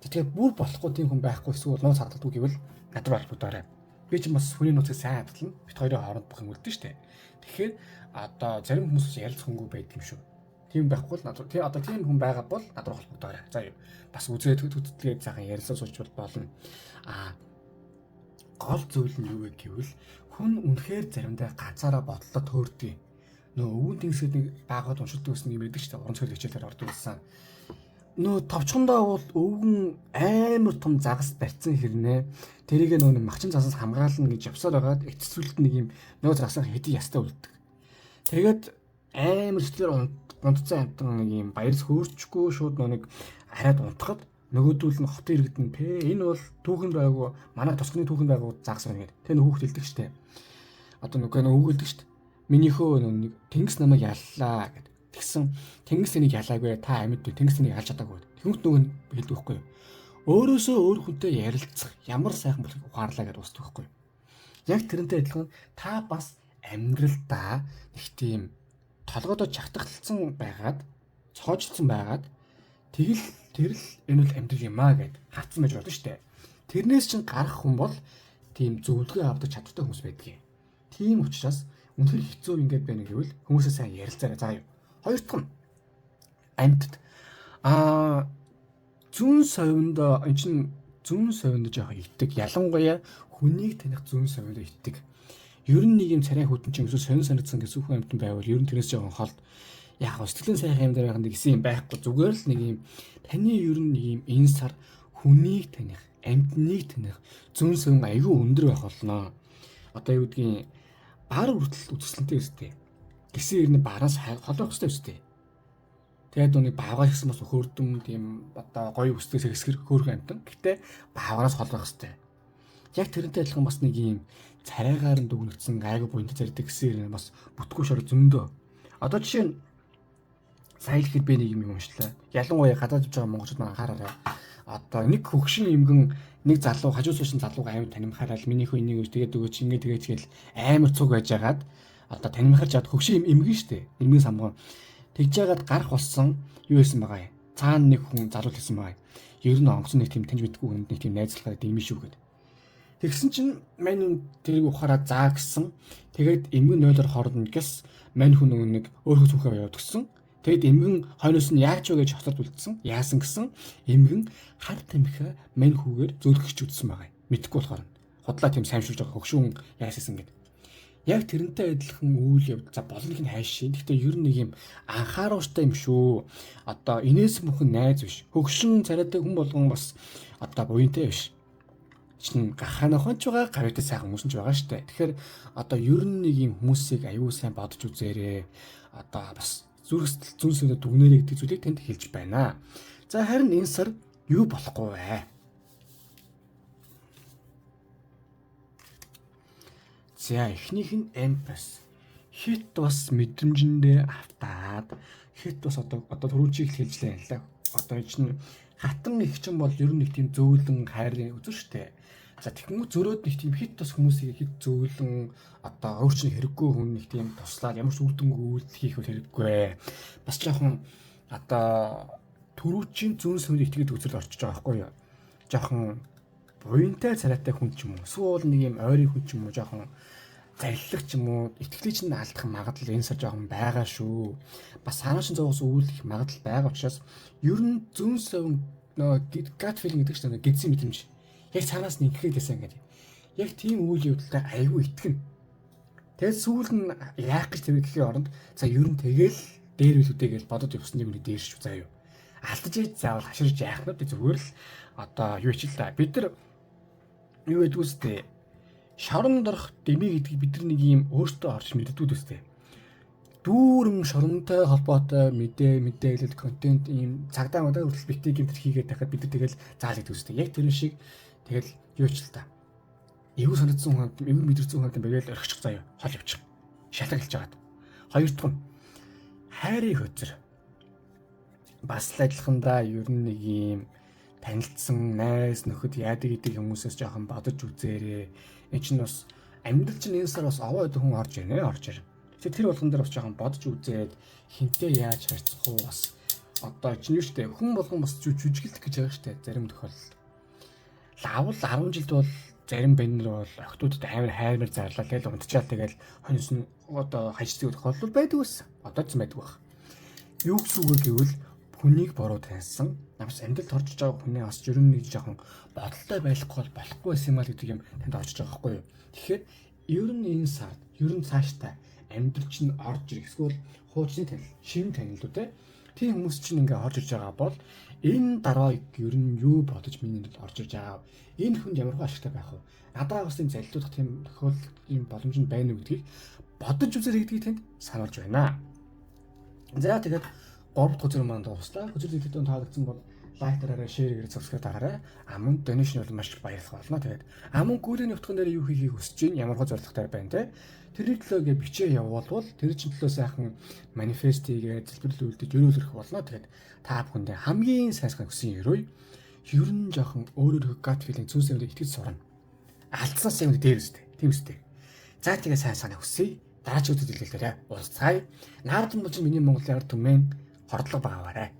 Тэгэхээр бүр болохгүй тийм хүн байхгүй эсвэл нууц хадгалдаг гэвэл надруу холбогдоорой. Би ч бас хүний нууцыг сайн хадгална. Бид хоёрын хооронд бүх юм үлдэн штеп. Тэгэхээр одоо зарим хүмүүс ярилцах хүнгүй байдаг юм шүү. Тийм байхгүй л надруу. Тэгээ одоо тийм хүн байгаа бол надруу холбогдоорой. За юу бас үзээд хөдөлгөөд сайхан ярилцаж суучвал болно. Гол зүйл нь юу вэ гэвэл хүн үнэхээр заримдаа ганцаараа бодлоо төөрдөг. Нөө өвгөн тэнгисэд нэг баагаад уншилдаг гэсэн юм байдаг ч та уран зохиол хичээлээр ордог байсан. Нөө товчхондоо бол өвгөн амар том загас барьсан хэрнээ тэрийг нөө махчин засаас хамгаална гэж явсаар байгаад эцэсвэлт нэг юм нөө загасаа хэдий ястаа үлддэг. Тэгээд амар сэтгэлээр унтцсан амтан нэг юм баярс хөөрчгүй шууд нөө нэг хараад унтахад нөгөөдүүл нь хотын иргэдэн тэ энэ бол түүхэн байгуу манай тусганы түүхэн байгуу загас байна гэдэг. Тэ нөхөд хэлдэг штэ. Одоо нөгөө өгүүлдэг штэ. Минийхөө нэг тэнгис намайг яллаа гэд. Тэгсэн тэнгис энийг ялаагүй та амьд тэнгис энийг ялж чадаагүй. Тэгвэл нөгөө нь хэлдэг байхгүй юу? Өөрөөсөө өөр хүнтэй ярилцах ямар сайхан болохыг ухаарлаа гэдээ устдаг байхгүй юу? Яг тэрнтэй адилхан та бас амьдралдаа нэг тийм толгойдоо чагтагдсан байгаад цоожлсон байгаад тэрл энэ бол амьдрал юм аа гэд хатсан байж болно шүү дээ. Тэрнээс чинь гарах хүн бол тийм зөвлөгөө авдаг чадвартай хүмүүс байдаг юм. Тийм учраас үнэхээр хэцүү ингэж байна гэвэл хүмүүсээ сайн ярилцаарай. За юу. Хоёр дахь нь амьтд зүүн совинд энэ чинь зүүн совинд жоохон итдэг. Ялангуяа хүнийг таних зүүн совинд итдэг. Ер нь нэг юм царай хөтөн чинь эсвэл сонин санагдсан гэсэн хүн амьтан байвал ер нь тэрнээс жоохон холд. Яг сэтгэлийн сайхан юм дээр байхад гэсэн юм байхгүй. Зүгээр л нэг юм таны ер нь нэг юм энэ сар хүнийг таних, амьтныг таних зүүн совин аюу өндөр байх болно. Одоо юу гэдгийг бар хүртэл үзэсгэлэнтэй өстэй. Гисэн ирнэ бараас холоох хөстэй өстэй. Тэгээд нүг баавгаас гисэн бас хөөрдөм тийм одоо гоё өстэй сэсгэр хөөрхөн амтан. Гэтэ баавгараас холоох хөстэй. Яг тэрнтэй адилхан бас нэг юм царайгаар нь дүгнэгдсэн гайгүй буянт зардаг гисэн ирнэ бас бүтггүй шор зөндөө. Одоо жишээ нь сая ихэд би нэг юм уншлаа. Ялангуяа гадаад явж байгаа монголчууд анхаараарай. Одоо нэг хөгшин эмгэн нэг залуу хажуу суусан залууг амар танимхаарал минийхөө энийг үз тэгээд өгөөч ингэ тэгээд тэгэл амар цуг байжгаад одоо танимхарч чад хөгшин эмгэн штэ. Эмгэн самгон тэгж яагаад гарах болсон юу хэлсэн байгаа юм. Цаана нэг хүн залуу хэлсэн байгаа юм. Ер нь онгоцны нэг тийм таньж мэдгүй хүнд нэг тийм найзлахаар дэмий шүү гэд. Тэгсэн чинь мань хүн тэрийг ухаараа заа гэсэн. Тэгээд эмгэн нойлоор хордно гэс мань хүн нэг өөрөө зүнхээ яваад гисэн. Тэгэд эмгэн хойноос нь яаж вэ гэж хоцорд үлдсэн. Яасан гэсэн эмгэн хар тамхи мань хүүгээр зөөлгөж үтсэн байгаа юм. Мэдхгүй болохоор худлаа тийм саймшуулж байгаа хөгшүүн яассэн гэд. Яг тэрнтэй адилхан үйл явдал за болныг нь хайшин. Гэхдээ ер нь нэг юм анхааруулжтай юм шүү. Одоо инээс бүхэн найз биш. Хөгшин царайтай хүн болгон бас одоо буянтай биш. Чин гаханахон ч байгаа, гавьтай сайхан хүмүүс ч байгаа штэ. Тэгэхээр одоо ер нь нэг юм хүмүүсийг аюу сайн бодож үзээрэй. Одоо бас зүрхсэл зүнсээ дүгнэрэй гэдэг зүйлийг танд хэлж байна. За харин энэ сар юу болохгүй вэ? За эхнийх нь эмпас. Хит бас мэдрэмжэндээ автаад хит бас одоо түрүүчийг хэлжлээ юм л. Одоо чинь хатан их чинь бол ер нь нэг тийм зөөлөн хайрын үзэр штэ. За тэгмүү зөрөөд нэг тийм хит бас хүмүүсийг хит зөөлөн одоо өөрчлөн хэрэггүй хүн нэг тийм туслаад ямар ч үдэнгүй үйлдэл хийх хэрэггүй. Бас жоохон одоо түрүүчийн зүүн сүмд итгэдэг үзэл орчиж байгаа байхгүй юу? Жоохон буянтай царайтай хүн ч юм уу? Эсвэл нэг юм ойрын хүн ч юм уу? Жоохон зариллах ч юм уу? Итгэлийг чинь алдах магадлал энэ сар жоохон байгаа шүү. Бас санаашин зовоос үүлэх магадлал байгаа учраас ер нь зүүн сүм нөгөө gut feeling гэдэг чинь гэдсэн мэдрэмж. Яг цаанаас нь ингэхэд гэсэн ингээд. Яг тийм үйл явдалтай айгүй итгэн. Тэгээд сүүл нь яах гэж тэр гэхийн оронд за ер нь тэгэл дээр билүүдээ гэж бодож явсан нэг үний дээрш заа юу. Алдаж ийж заавал хаширж яах нь зүгээр л одоо юу ч л та бид нар юу гэдэг үстэй шорон дорох дэмий гэдэг бид нар нэг юм өөртөө орж мэддэггүй үстэй. Дүүрэн шоронтой холбоотой мэдээлэл контент ийм цагдаа модаа хүртэл битгий гэмтэр хийгээд тахад бид нар тэгэл заал гэдэг үстэй. Яг тэр шиг тэгэл юу ч л та. Эвгүй санагдсан хүн, эвгүй мэдэрсэн хүн бэгэл орхичих заяа. Хол явчих. Шалтгаан хэлж байгаад. Хоёр дахь нь хайрын хөзөр. Бас л адилхандаа ер нь нэг юм танилцсан найз нөхөд яадаг гэдэг хүмүүсээс жоохон бодож үзээрэй. Энэ чинь бас амьдрал чинь энэ сар бас овоо өдөө хүн орж ирнэ, орж ир. Тэгэхээр тэр болгон дээр бас жоохон бодож үзээд хинтээ яаж харьцах уу бас одоо чинь юу штэ хүн болгон бас жүжиглэх гэж байгаа штэ зарим тохиолдолд. Лавл 10 жилд бол зарим баннер бол охтуудад амар хайрмар зарлаа тэгэл унтчаал тэгэл хоньс нь одоо хажцдаг тохиолдол байдаг ус. Одоо ч байдаг баг. Юу гэсэн үг гэвэл хүнийг бороо таньсан. Намс амьдралд орж байгаа хүний бас ер нь нэг жоохон бодолтой байхгүй болохгүй байсан юм а гэдэг юм танд орж байгаа байхгүй юу. Тэгэхээр ер нь энэ сард ер нь цааштай амьдрал чинь орж ирэх эсвэл хуучны танил, шин танилуудтай тийм хүмүүс чинь ингээ орж ирж байгаа бол энэ дарааг ер нь юу бодож миний нүд орж ирж байгаа. Энэ хүнд ямар ашигтай байх вэ? Надаа бас энэ залилуудах тийм тохиолдол боломж нь байна уу гэдгийг бодож үзэрэй гэдгийг танд сануулж байна. За тэгээд 3 дахь үзэр маань дуустаа. Үзэр videod таалагдсан бол лайк дараарай, шеэр хийрэй, subscribe дараарай. Амун donation бол маш их баярлах болно. Тэгээд амун гүрийн нутган дээр юу хийхийг хүсэж байна, ямар хөө зорилготой байна те. Тэрний төлөөгээ бичээ явуулвал тэр чинь төлөө сайхан манифест хийгээд зөвлөл үлдэж өрөөлөх болно. Тэгээд та бүхэндээ хамгийн сайхан хүсэн өрөө ер нь жоохон өөрөөр gut feeling зүйлсээр итгэж сурна. Алдсанаас юм дээр үстэй. Тийм үстэй. За тэгээ сайн санаа хүсье. Дараагийн үйл хэлэлцээрээ уулзцай. Наардсан бол миний Монголын ард түмэн хордлого багаарай.